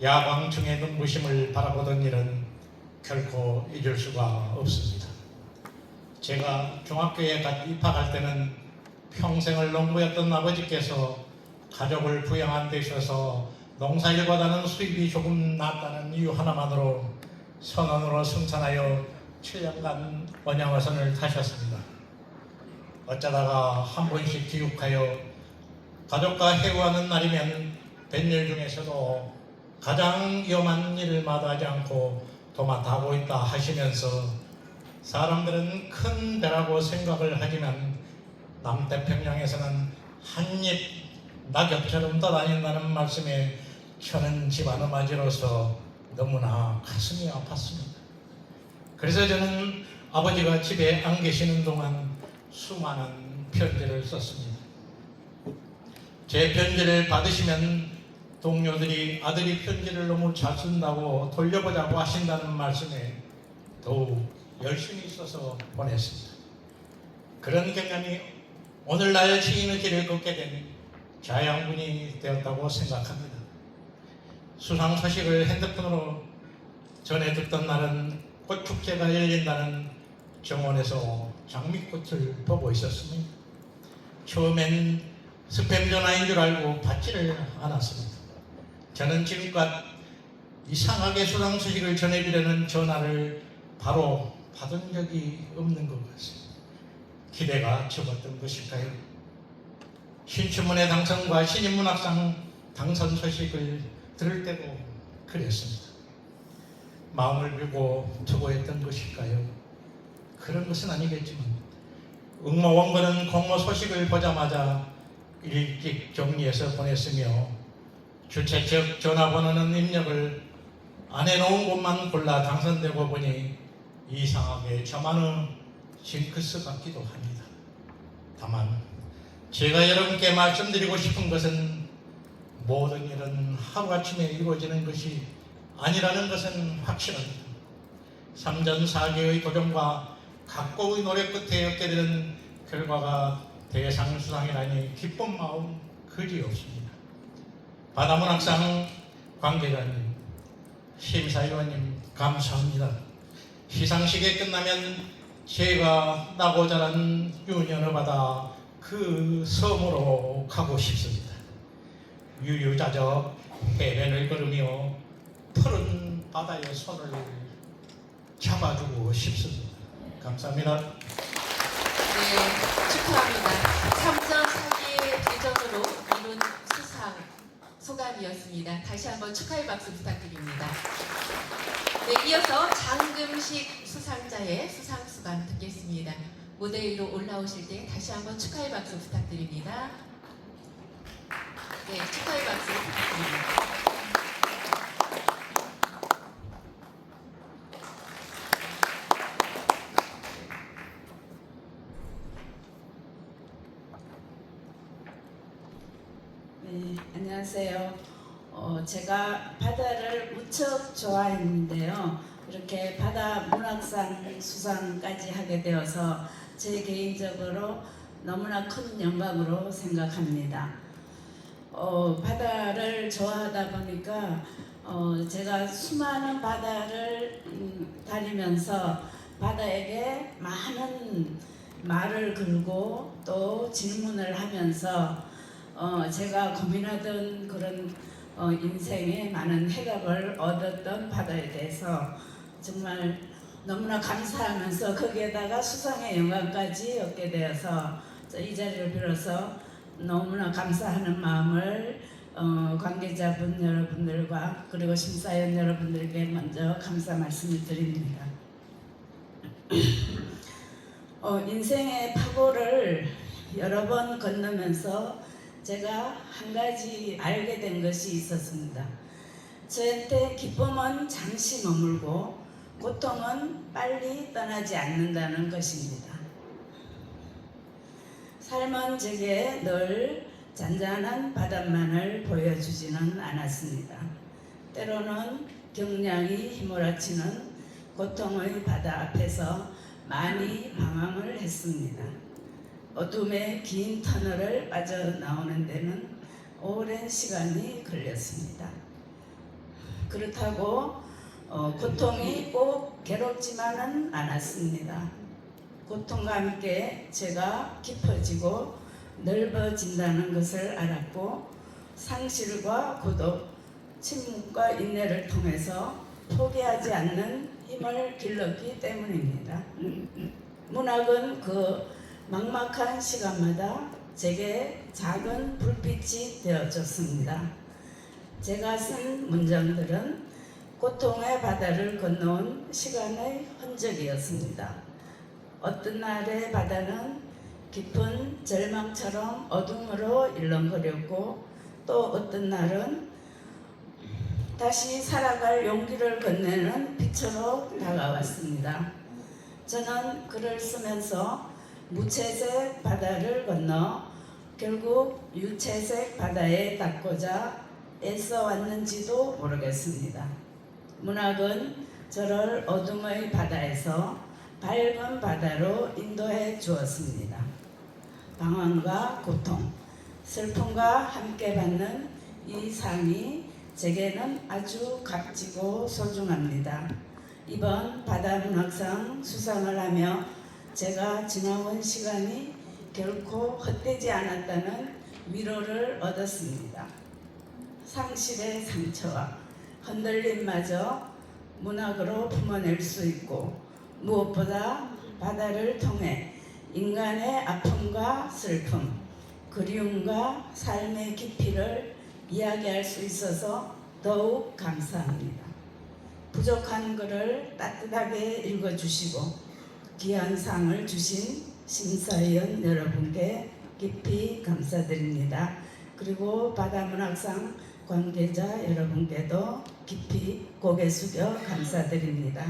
야광충의 눈부심을 바라보던 일은 결코 잊을 수가 없습니다. 제가 중학교에 입학할 때는 평생을 농부였던 아버지께서 가족을 부양한 데 있어서 농사일보다는 수입이 조금 낮다는 이유 하나만으로 선원으로 승천하여 7년간 원양어선을 타셨습니다. 어쩌다가 한 번씩 귀국하여 가족과 해우하는 날이면 뱃일 중에서도 가장 위험한 일을 마다하지 않고 도맡아 하고 있다 하시면서 사람들은 큰 배라고 생각을 하지만 남태평양에서는 한입 낙엽처럼 떠다닌다는 말씀에 저는 집안음아지로서 너무나 가슴이 아팠습니다. 그래서 저는 아버지가 집에 안 계시는 동안 수많은 편지를 썼습니다. 제 편지를 받으시면 동료들이 아들이 편지를 너무 잘 쓴다고 돌려보자고 하신다는 말씀에 더욱 열심히 써서 보냈습니다. 그런 경험이 오늘날 시인의 길을 걷게 된 자양분이 되었다고 생각합니다. 수상 소식을 핸드폰으로 전해 듣던 날은 꽃축제가 열린다는 정원에서 장미꽃을 보고 있었습니다. 처음엔 스팸 전화인 줄 알고 받지를 않았습니다. 저는 지금껏 이상하게 수상 소식을 전해주려는 전화를 바로 받은 적이 없는 것 같습니다. 기대가 적었던 것일까요? 신춘문예 당선과 신인문학상 당선 소식을 들을 때도 그랬습니다. 마음을 비고 투고했던 것일까요? 그런 것은 아니겠지만 응모원고는 공모 소식을 보자마자 일찍 정리해서 보냈으며 주최 측 전화번호는 입력을 안 해놓은 곳만 골라 당선되고 보니 이상하게 저만의 징크스 같기도 합니다. 다만 제가 여러분께 말씀드리고 싶은 것은 모든 일은 하루아침에 이루어지는 것이 아니라는 것은 확실합니다. 3전 4개의 도전과 각고의 노력 끝에 얻게 되는 결과가 대상 수상이라니 기쁜 마음 그지없습니다. 바다문학상 관계자님, 심사위원님 감사합니다. 시상식이 끝나면 제가 나고 자란 유년의 바다 그 섬으로 가고 싶습니다. 유유자적 해변을 걸으며 푸른 바다의 손을 잡아주고 싶습니다. 감사합니다. 네, 축하합니다. 3전 4기의 대전으로 이룬 수상 소감이었습니다. 다시 한번 축하의 박수 부탁드립니다. 네, 이어서 장금식 수상자의 수상 소감 듣겠습니다. 무대 위로 올라오실 때 다시 한번 축하의 박수 부탁드립니다. 네, 축하의 박수 부탁드립니다. 네, 안녕하세요. 제가 바다를 무척 좋아했는데요. 이렇게 바다 문학상 수상까지 하게 되어서 제 개인적으로 너무나 큰 영광으로 생각합니다. 바다를 좋아하다 보니까 제가 수많은 바다를 다니면서 바다에게 많은 말을 걸고 또 질문을 하면서 제가 고민하던 그런 인생에 많은 해답을 얻었던 바다에 대해서 정말 너무나 감사하면서 거기에다가 수상의 영광까지 얻게 되어서 이 자리를 빌어서 너무나 감사하는 마음을 관계자분 여러분들과 그리고 심사위원 여러분들께 먼저 감사 말씀을 드립니다. 인생의 파고를 여러 번 건너면서 제가 한 가지 알게 된 것이 있었습니다. 저한테 기쁨은 잠시 머물고 고통은 빨리 떠나지 않는다는 것입니다. 삶은 제게 늘 잔잔한 바닷만을 보여주지는 않았습니다. 때로는 경량이 휘몰아치는 고통의 바다 앞에서 많이 방황을 했습니다. 어둠의 긴 터널을 빠져나오는 데는 오랜 시간이 걸렸습니다. 그렇다고 고통이 꼭 괴롭지만은 않았습니다. 고통과 함께 제가 깊어지고 넓어진다는 것을 알았고 상실과 고독, 침묵과 인내를 통해서 포기하지 않는 힘을 길렀기 때문입니다. 문학은 그 막막한 시간마다 제게 작은 불빛이 되어줬습니다. 제가 쓴 문장들은 고통의 바다를 건너온 시간의 흔적이었습니다. 어떤 날의 바다는 깊은 절망처럼 어둠으로 일렁거렸고 또 어떤 날은 다시 살아갈 용기를 건네는 빛으로 다가왔습니다. 저는 글을 쓰면서 무채색 바다를 건너 결국 유채색 바다에 닿고자 애써 왔는지도 모르겠습니다. 문학은 저를 어둠의 바다에서 밝은 바다로 인도해 주었습니다. 방황과 고통, 슬픔과 함께 받는 이 삶이 제게는 아주 값지고 소중합니다. 이번 바다문학상 수상을 하며 제가 지나온 시간이 결코 헛되지 않았다는 위로를 얻었습니다. 상실의 상처와 흔들림마저 문학으로 품어낼 수 있고 무엇보다 바다를 통해 인간의 아픔과 슬픔, 그리움과 삶의 깊이를 이야기할 수 있어서 더욱 감사합니다. 부족한 글을 따뜻하게 읽어주시고 귀한 상을 주신 심사위원 여러분께 깊이 감사드립니다. 그리고 바다문학상 관계자 여러분께도 깊이 고개 숙여 감사드립니다.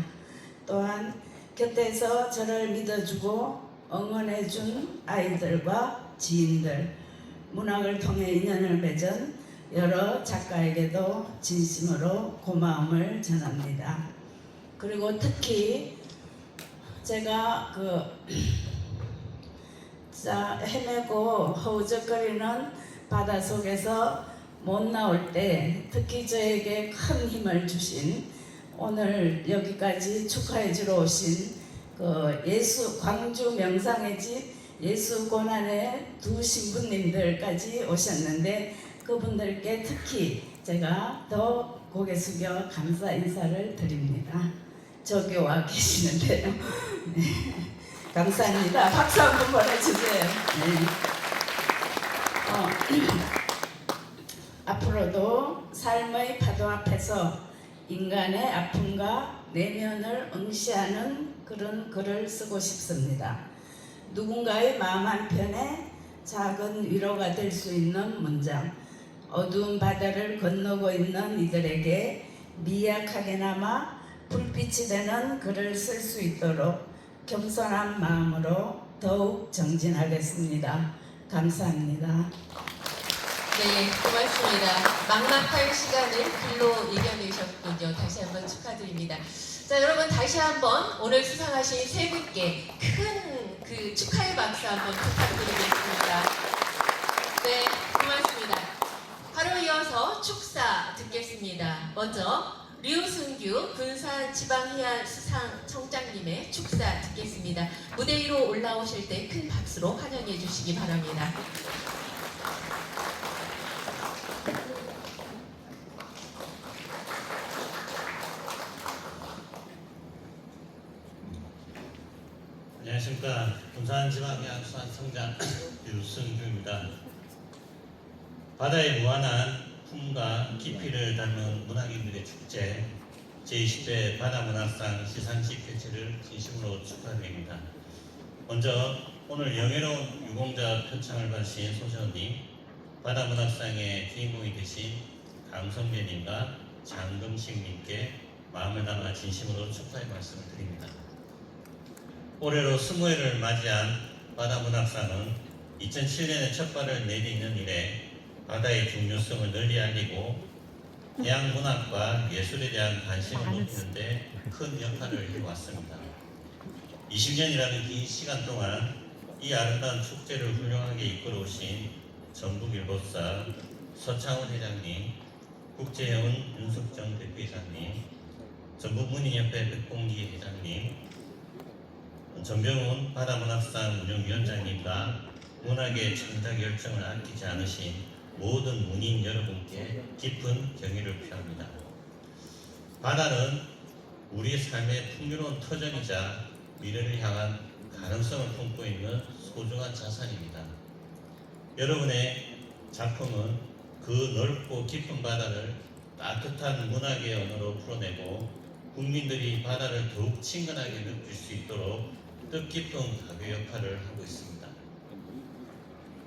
또한 곁에서 저를 믿어주고 응원해준 아이들과 지인들, 문학을 통해 인연을 맺은 여러 작가에게도 진심으로 고마움을 전합니다. 그리고 특히 제가 헤매고 허우적거리는 바다 속에서 못 나올 때 특히 저에게 큰 힘을 주신 오늘 여기까지 축하해 주러 오신 광주 명상의 집 예수고난의 두 신부님들까지 오셨는데 그분들께 특히 제가 더 고개 숙여 감사 인사를 드립니다. 저기 와 계시는데요. 네. 감사합니다. 박수 한번 보내주세요. 네. 앞으로도 삶의 파도 앞에서 인간의 아픔과 내면을 응시하는 그런 글을 쓰고 싶습니다. 누군가의 마음 한편에 작은 위로가 될 수 있는 문장, 어두운 바다를 건너고 있는 이들에게 미약하게나마 불빛이 되는 글을 쓸 수 있도록 겸손한 마음으로 더욱 정진하겠습니다. 감사합니다. 네, 고맙습니다. 막막할 시간을 글로 이겨내셨군요. 다시 한번 축하드립니다. 자, 여러분 다시 한번 오늘 수상하신 세 분께 큰 그 축하의 박수 한번 부탁드리겠습니다. 네, 고맙습니다. 바로 이어서 축사 듣겠습니다. 먼저 류승규 군산지방해안수상청장님의 축사 듣겠습니다. 무대 위로 올라오실 때 큰 박수로 환영해 주시기 바랍니다. 안녕하십니까. 군산지방해안수상청장 류승규입니다. 바다의 무한한 품과 깊이를 담은 문학인들의 축제 제20회 바다문학상 시상식 개최를 진심으로 축하드립니다. 먼저 오늘 영예로운 유공자 표창을 받으신 소시원님, 바다문학상의 주인공이 되신 강성배님과 장금식님께 마음을 담아 진심으로 축하의 말씀을 드립니다. 올해로 20회를 맞이한 바다문학상은 2007년에 첫 발을 내딛는 이래 바다의 중요성을 널리 알리고 해양 문학과 예술에 대한 관심을 높이는 데 큰 역할을 해왔습니다. 20년이라는 긴 시간 동안 이 아름다운 축제를 훌륭하게 이끌어오신 전북일보사 서창훈 회장님, 국제해운 윤석정 대표이사님, 전북문인협회 백봉기 회장님, 전병훈 바다문학상 운영위원장님과 문학의 창작 열정을 아끼지 않으신 모든 문인 여러분께 깊은 경의를 표합니다. 바다는 우리 삶의 풍요로운 터전이자 미래를 향한 가능성을 품고 있는 소중한 자산입니다. 여러분의 작품은 그 넓고 깊은 바다를 따뜻한 문학의 언어로 풀어내고 국민들이 바다를 더욱 친근하게 느낄 수 있도록 뜻깊은 가교 역할을 하고 있습니다.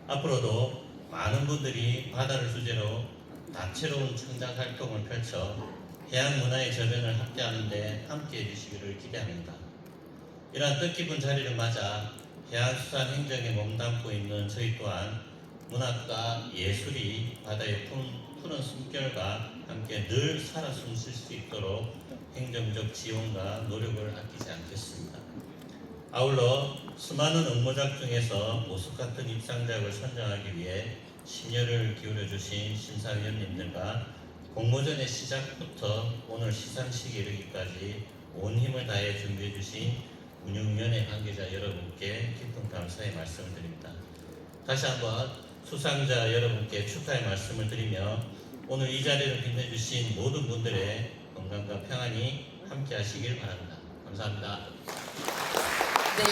앞으로도 많은 분들이 바다를 주제로 다채로운 창작 활동을 펼쳐 해양 문화의 저변을 확대하는 데 함께해 주시기를 기대합니다. 이러한 뜻깊은 자리를 맞아 해양수산 행정에 몸담고 있는 저희 또한 문학과 예술이 바다의 푸른 숨결과 함께 늘 살아 숨쉴 수 있도록 행정적 지원과 노력을 아끼지 않겠습니다. 아울러 수많은 응모작 중에서 보석 같은 입상작을 선정하기 위해 심혈을 기울여 주신 심사위원님들과 공모전의 시작부터 오늘 시상식에 이르기까지 온 힘을 다해 준비해 주신 운영위원회 관계자 여러분께 깊은 감사의 말씀을 드립니다. 다시 한번 수상자 여러분께 축하의 말씀을 드리며 오늘 이 자리를 빛내주신 모든 분들의 건강과 평안이 함께 하시길 바랍니다. 감사합니다. 네,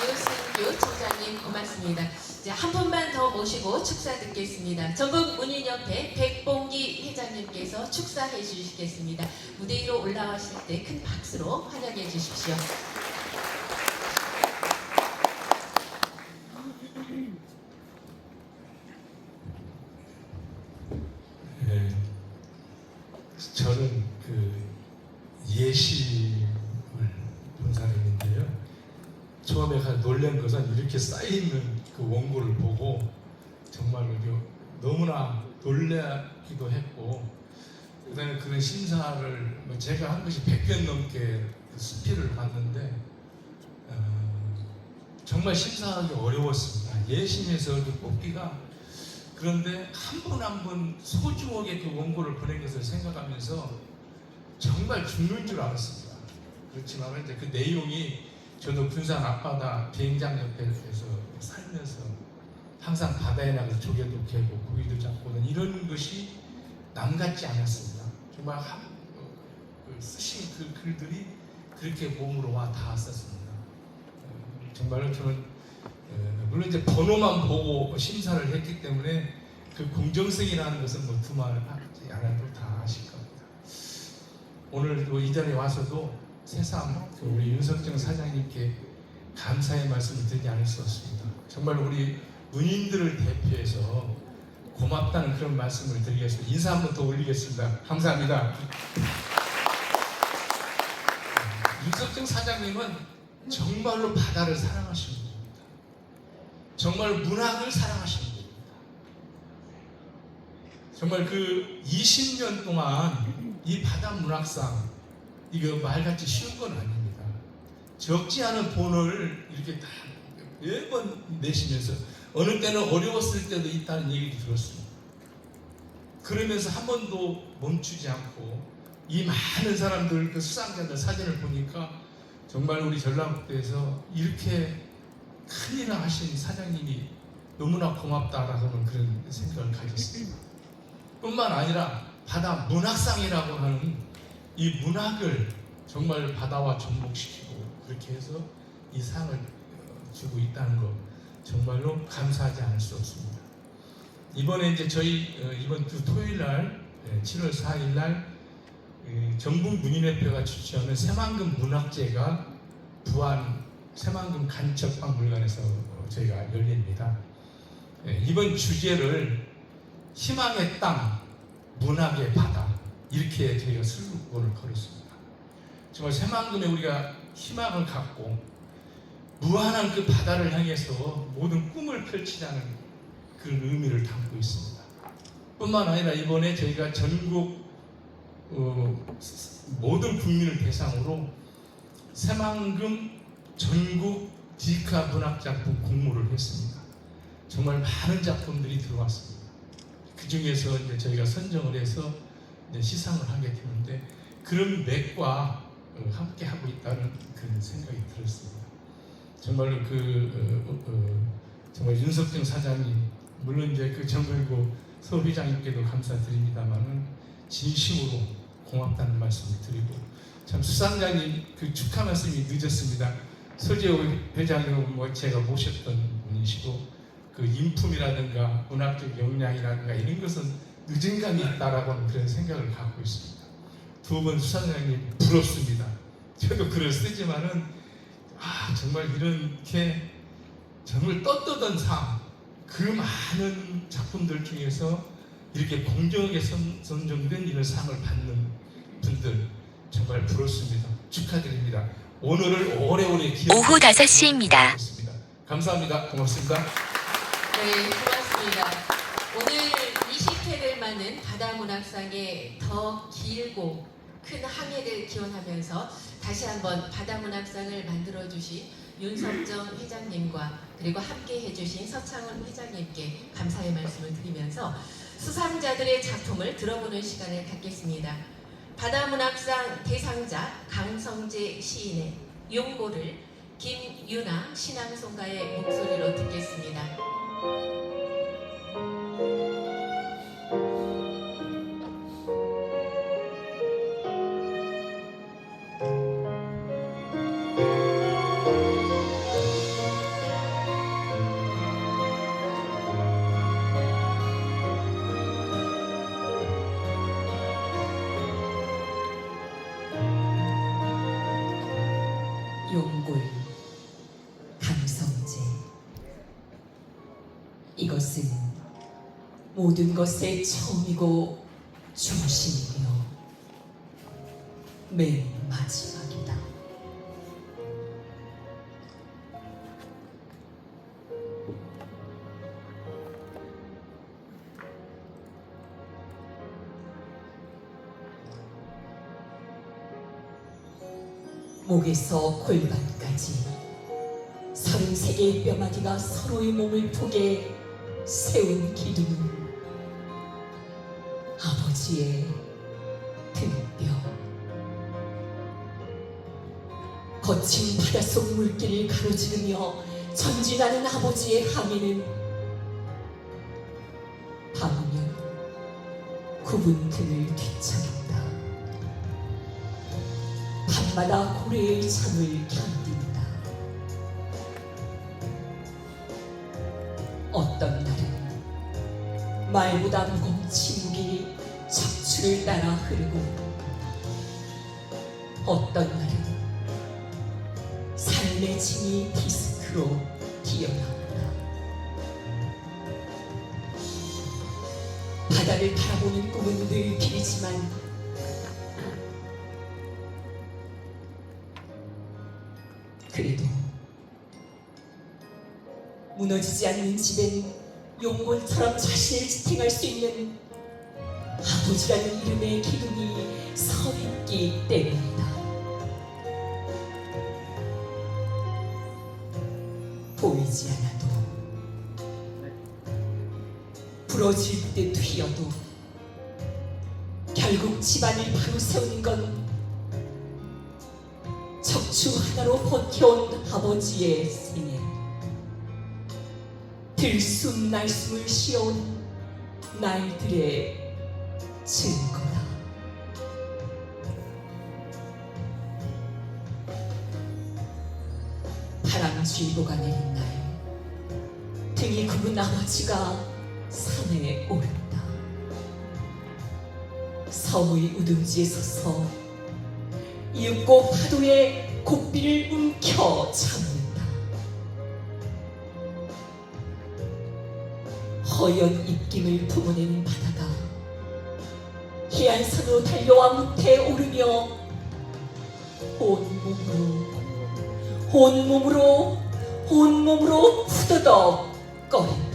이우승규 총장님 고맙습니다. 이제 한 분만 더 모시고 축사 듣겠습니다. 전북문인협회 백봉기 회장님께서 축사해 주시겠습니다. 무대 위로 올라가실 때 큰 박수로 환영해 주십시오. 네, 저는 예심을 본 사람인데요. 처음에 놀란 것은 이렇게 쌓여있는 그 원고를 보고 정말로 너무나 놀라기도 했고, 그 다음에 그런 심사를 제가 한 것이 100편 넘게 수필을 봤는데 정말 심사하기 어려웠습니다. 예심에서 뽑기가. 그런데 한 분 한 분 소중하게 그 원고를 보낸 것을 생각하면서 정말 죽는 줄 알았습니다. 그렇지만 이제 그 내용이 저도 군산 앞바다 비행장 옆에서 살면서 항상 바다에 나가서 조개도 캐고 고기도 잡고 이런 것이 남 같지 않았습니다. 정말 쓰신 그 글들이 그렇게 몸으로 와 닿았었습니다. 정말로 저는 물론 이제 번호만 보고 심사를 했기 때문에 그 공정성이라는 것은 뭐 두말하지 않아도 다 아실 겁니다. 오늘 이 자리에 와서도 새삼 우리 윤석정 사장님께 감사의 말씀을 드리지 않을 수 없습니다. 정말 우리 문인들을 대표해서 고맙다는 그런 말씀을 드리겠습니다. 인사 한번 더 올리겠습니다. 감사합니다. 윤석정 사장님은 정말로 바다를 사랑하시는 분입니다. 정말 문학을 사랑하시는 분입니다. 정말 그 20년 동안 이 바다 문학상 이거 말같이 쉬운 건 아닙니다. 적지 않은 돈을 이렇게 다 매번 내시면서 어느 때는 어려웠을 때도 있다는 얘기를 들었습니다. 그러면서 한 번도 멈추지 않고 이 많은 사람들 그 수상자들 사진을 보니까 정말 우리 전라북도에서 이렇게 큰 일을 하신 사장님이 너무나 고맙다라는 그런 생각을 가졌습니다. 뿐만 아니라 바다 문학상이라고 하는 이 문학을 정말 바다와 접목시키고 그렇게 해서 이 상을 주고 있다는 것 정말로 감사하지 않을 수 없습니다. 이번에 이제 저희 이번 주 토요일 날 7월 4일 날 전북문인협회가 주최하는 새만금 문학제가 부안 새만금 간척박물관에서 저희가 열립니다. 이번 주제를 희망의 땅, 문학의 바다 이렇게 저희가 슬로건을 걸었습니다. 정말 새만금에 우리가 희망을 갖고 무한한 그 바다를 향해서 모든 꿈을 펼치자는 그런 의미를 담고 있습니다. 뿐만 아니라 이번에 저희가 전국 모든 국민을 대상으로 새만금 전국 디카 문학작품 공모를 했습니다. 정말 많은 작품들이 들어왔습니다. 그 중에서 이제 저희가 선정을 해서 이제 시상을 하게 되는데 그런 맥과 함께 하고 있다는 그런 생각이 들었습니다. 정말로 정말 윤석정 사장님, 물론 이제 그 정글고 서회장님께도 감사드립니다만은 진심으로 고맙다는 말씀을 드리고 참 수상자님 그 축하 말씀이 늦었습니다. 서재호 회장님은 뭐 제가 모셨던 분이시고 그 인품이라든가 문학적 역량이라든가 이런 것은 늦은 감이 있다라고는 그런 생각을 갖고 있습니다. 두 분 수사장님 부럽습니다. 저도 글을 쓰지만은 정말 이렇게 정말 떳떳한 상, 그 많은 작품들 중에서 이렇게 공정하게 선정된 이런 상을 받는 분들 정말 부럽습니다. 축하드립니다. 오늘을 오래오래 기억해 오후 5시입니다. 감사합니다. 고맙습니다. 네, 고맙습니다. 오늘 20회를 맞는 바다문학상의 더 길고 큰 항해를 기원하면서 다시 한번 바다문학상을 만들어주신 윤석정 회장님과 그리고 함께 해주신 서창훈 회장님께 감사의 말씀을 드리면서 수상자들의 작품을 들어보는 시간을 갖겠습니다. 바다문학상 대상자 강성재 시인의 용고를 김유나 신앙송가의 목소리로 듣겠습니다. 용골 강성재. 이것은 모든 것의 처음이고 중심이며 맨 마지막이다. 목에서 골반까지 33개의 뼈마디가 서로의 몸을 보게 세운 기둥은 아버지의 등뼈. 거친 바닷속 물길을 가로지르며 전진하는 아버지의 항해는 밤이면 굽은 등을 뒤척인다. 밤마다 고래의 잠을 견딘다. 어떤 날은 말보다 무거운 침묵이 척추를 따라 흐르고, 어떤 날은 삶의 짐이 디스크로 뛰어나온다. 바다를 바라보는 꿈은 늘 비리지만 그래도 무너지지 않는 집엔 용골처럼 자신을 지탱할 수 있는 아버지라는 이름의 기둥이 서 있기 때문이다. 보이지 않아도, 부러질 듯 휘어도 결국 집안을 바로 세우는 건 척추 하나로 버텨온 아버지의 생애, 들숨 날숨을 쉬어온 날들의 증거다. 바람주의보가 내린 날, 등이 굽은 아버지가 산에 오른다. 섬의 우둥지에 서서 이윽고 파도에 고삐를 움켜 잡는다. 허연 입김을 품어내는 바다가 해안선으로 달려와 무태에 오르며 온몸으로 후더덕 거린다.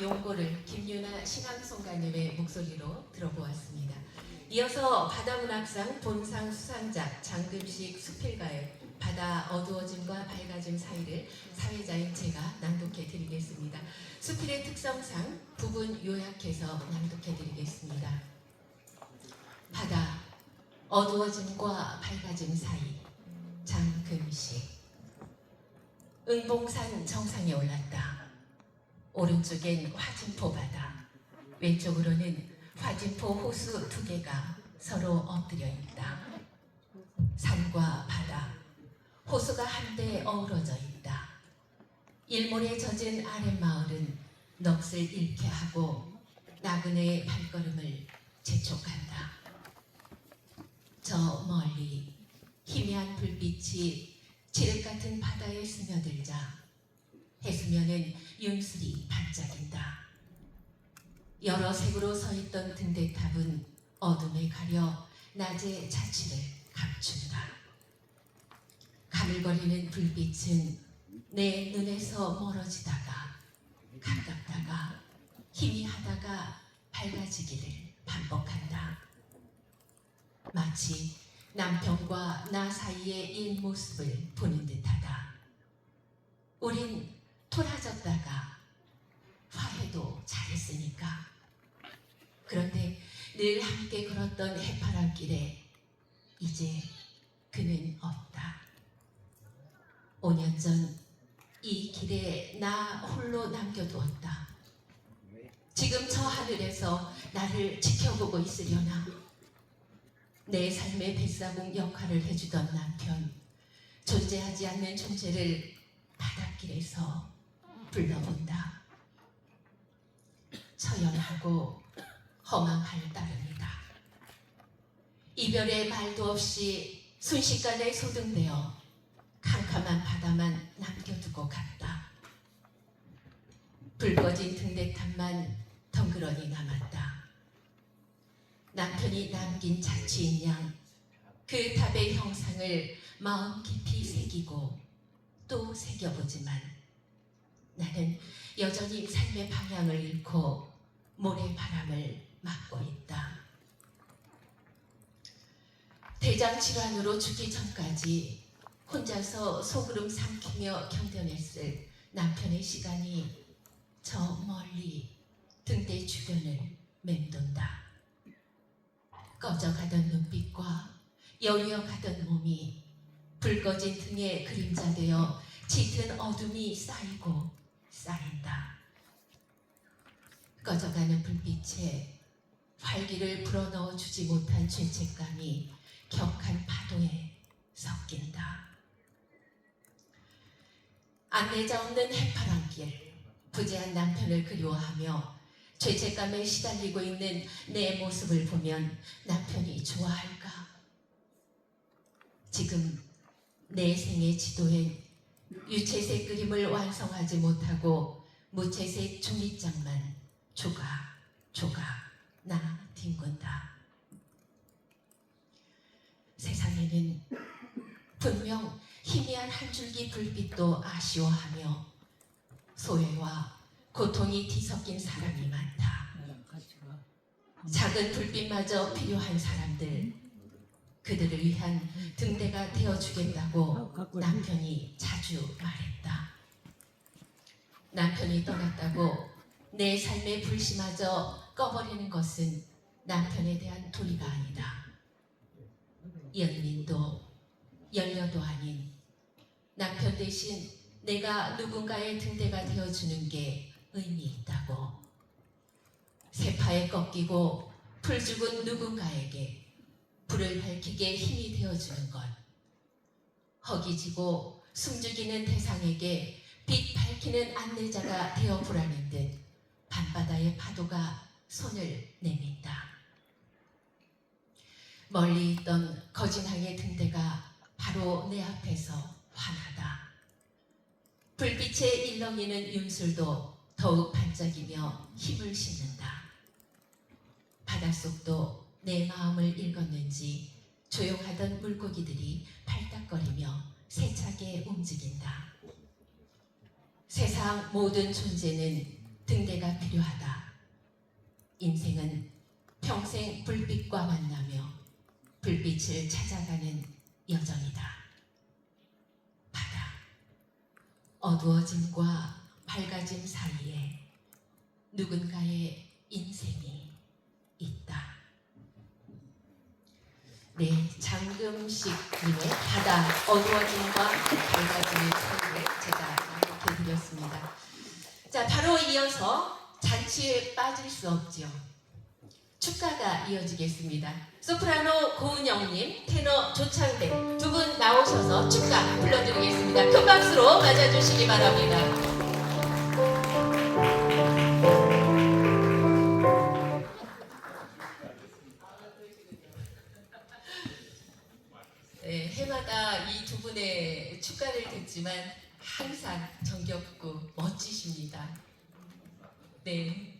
용고를 김유나 신앙송가님의 목소리로 들어보았습니다. 이어서 바다문학상 본상 수상자 장금식 수필가의 바다 어두워짐과 밝아짐 사이를 사회자인 제가 낭독해 드리겠습니다. 수필의 특성상 부분 요약해서 낭독해 드리겠습니다. 바다, 어두워짐과 밝아짐 사이 장금식. 은봉산 정상에 올랐다. 오른쪽엔 화진포 바다, 왼쪽으로는 화진포 호수 두 개가 서로 엎드려 있다. 산과 바다, 호수가 한데 어우러져 있다. 일몰에 젖은 아랫마을은 넋을 잃게 하고 나그네의 발걸음을 재촉한다. 저 멀리 희미한 불빛이 칠흑 같은 바다에 스며들자 해수면은 윤슬이 반짝인다. 여러 색으로 서있던 등대탑은 어둠에 가려 낮의 자취를 감춘다. 가물거리는 불빛은 내 눈에서 멀어지다가 가깝다가 희미하다가 밝아지기를 반복한다. 마치 남편과 나 사이의 일 모습을 보는 듯하다. 우린 토라졌다가 화해도 잘했으니까. 그런데 늘 함께 걸었던 해파람길에 이제 그는 없다. 5년 전 이 길에 나 홀로 남겨두었다. 지금 저 하늘에서 나를 지켜보고 있으려나. 내 삶의 뱃사공 역할을 해주던 남편, 존재하지 않는 존재를 바닷길에서 불러본다. 처연하고 허망할 따름이다. 이별의 말도 없이 순식간에 소등되어 캄캄한 바다만 남겨두고 갔다. 불 꺼진 등대탑만 덩그러니 남았다. 남편이 남긴 자취인 양 그 탑의 형상을 마음 깊이 새기고 또 새겨보지만 나는 여전히 삶의 방향을 잃고 모래바람을 맞고 있다. 대장 질환으로 죽기 전까지 혼자서 소구름 삼키며 견뎌냈을 남편의 시간이 저 멀리 등대 주변을 맴돈다. 꺼져가던 눈빛과 여위어가던 몸이 불 꺼진 등에 그림자 되어 짙은 어둠이 쌓이고 쌓인다. 꺼져가는 불빛에 활기를 불어넣어 주지 못한 죄책감이 격한 파도에 섞인다. 안내자 없는 해파람길, 부재한 남편을 그리워하며 죄책감에 시달리고 있는 내 모습을 보면 남편이 좋아할까? 지금 내 생의 지도엔 유채색 그림을 완성하지 못하고 무채색 종이장만 조각조각 나 뒹군다. 세상에는 분명 희미한 한 줄기 불빛도 아쉬워하며 소외와 고통이 뒤섞인 사람이 많다. 작은 불빛마저 필요한 사람들, 그들을 위한 등대가 되어주겠다고 남편이 자주 말했다. 남편이 떠났다고 내 삶의 불씨마저 꺼버리는 것은 남편에 대한 도리가 아니다. 연민도 연려도 아닌 남편 대신 내가 누군가의 등대가 되어주는 게 의미 있다고. 세파에 꺾이고 풀 죽은 누군가에게 불을 밝히게 힘이 되어주는 것, 허기지고 숨죽이는 대상에게 빛 밝히는 안내자가 되어보라는 듯 밤바다의 파도가 손을 내민다. 멀리 있던 거진항의 등대가 바로 내 앞에서 환하다. 불빛에 일렁이는 윤술도 더욱 반짝이며 힘을 싣는다. 바닷속도 내 마음을 읽었는지 조용하던 물고기들이 팔딱거리며 세차게 움직인다. 세상 모든 존재는 등대가 필요하다. 인생은 평생 불빛과 만나며 불빛을 찾아가는 여정이다. 바다, 어두워짐과 밝아짐 사이에 누군가의 인생이 있다. 네, 장금식님의 바다 어두워짐과 밝아짐의 차이를 제가 이렇게 드렸습니다. 자, 바로 이어서 잔치에 빠질 수 없지요. 축가가 이어지겠습니다. 소프라노 고은영님, 테너 조창대 두 분 나오셔서 축가 불러드리겠습니다. 큰 박수로 맞아주시기 바랍니다. 네, 해마다 이 두 분의 축가를 듣지만 항상 정겹고 멋지십니다. 네.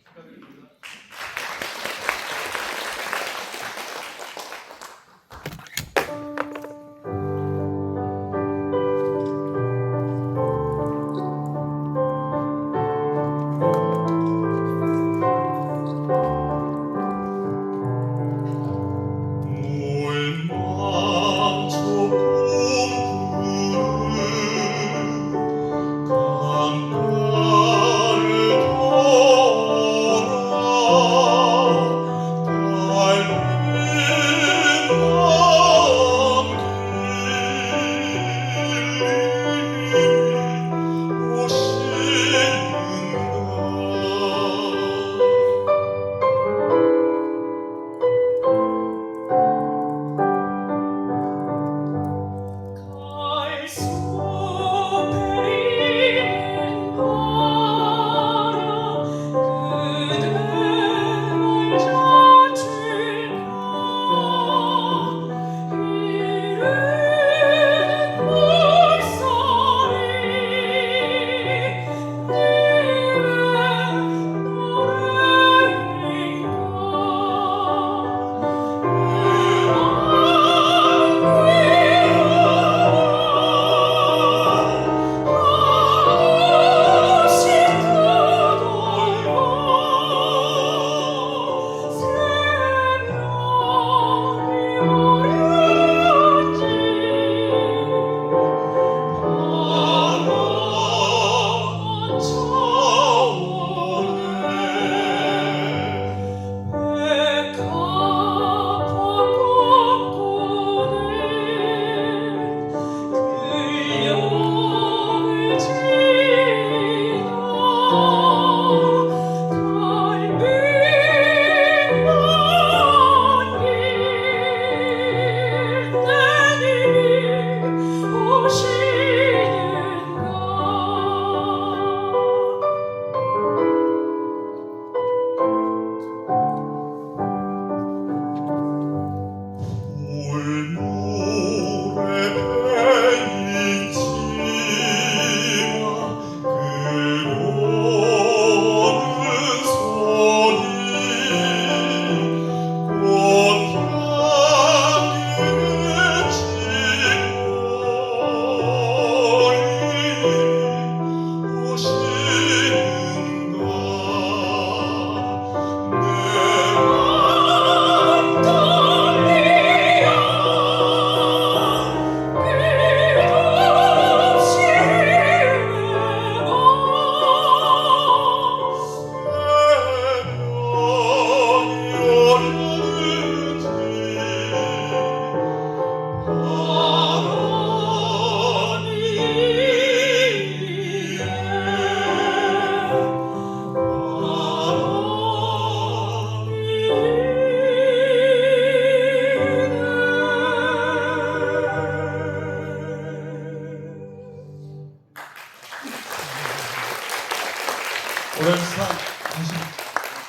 오늘 수상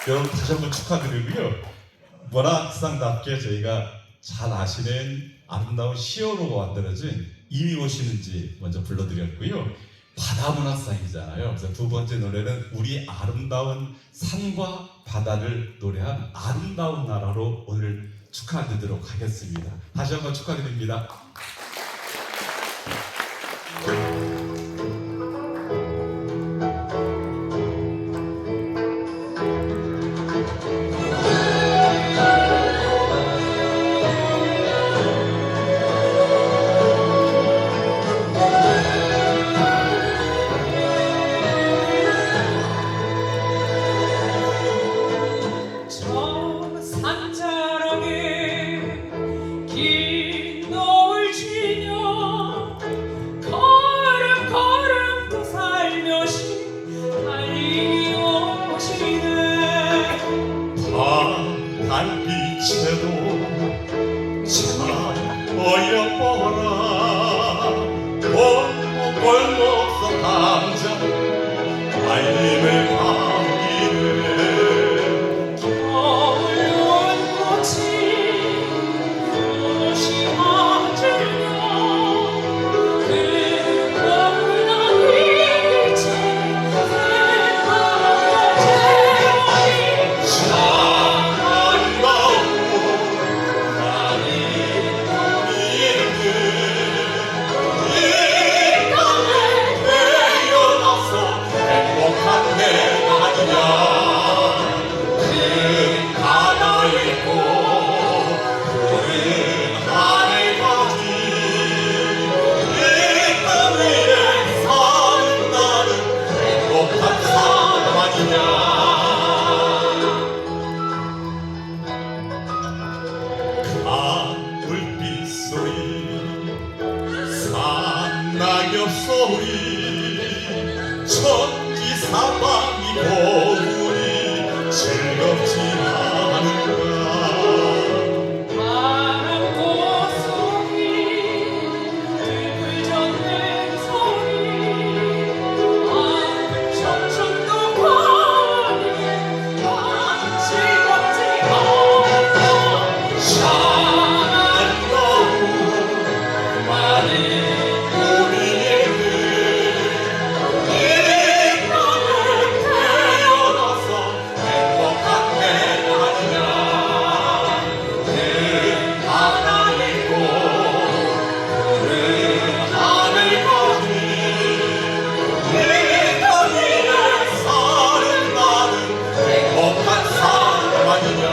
여러분 다시 한번 축하드리고요. 문학상답게 저희가 잘 아시는 아름다운 시어로 만들어진 이미 오시는지 먼저 불러드렸고요. 바다문학상이잖아요. 그래서 두 번째 노래는 우리 아름다운 산과 바다를 노래한 아름다운 나라로 오늘 축하드리도록 하겠습니다. 다시 한번 축하드립니다. 저 산자락에 길 없소리 천지 사방이 고우니 즐겁지 않은가 바람 고소리 들불 젖는 소리 청춘도 거리 즐겁지 않아 많은 우리에게 이 땅에 태어나서 행복한 내 아니냐 그 바다 있고 그 하늘까지 이 땅 위에 사는 나는 행복한 사람 아니냐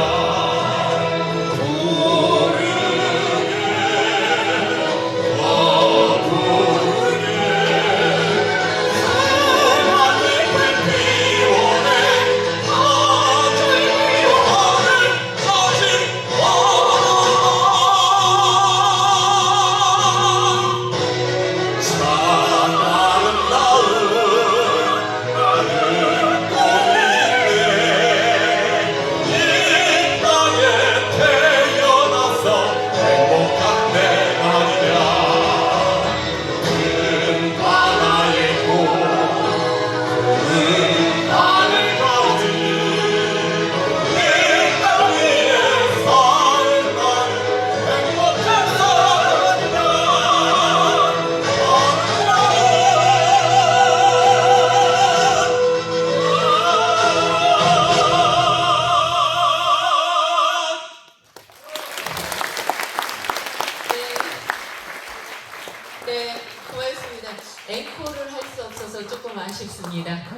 네, 고맙습니다. 앵콜을 할 수 없어서 조금 아쉽습니다.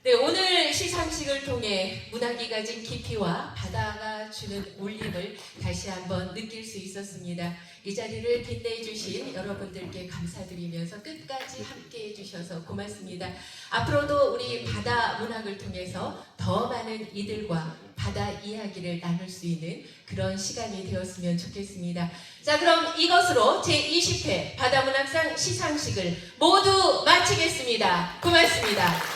네, 오늘 시상식을 통해 문학이 가진 깊이와 바다가 주는 울림을 다시 한번 느낄 수 있었습니다. 이 자리를 빛내주신 여러분들께 감사드리면서 끝까지 함께해 주셔서 고맙습니다. 앞으로도 우리 바다 문학을 통해서 더 많은 이들과 바다 이야기를 나눌 수 있는 그런 시간이 되었으면 좋겠습니다. 자, 그럼 이것으로 제20회 바다문학상 시상식을 모두 마치겠습니다. 고맙습니다.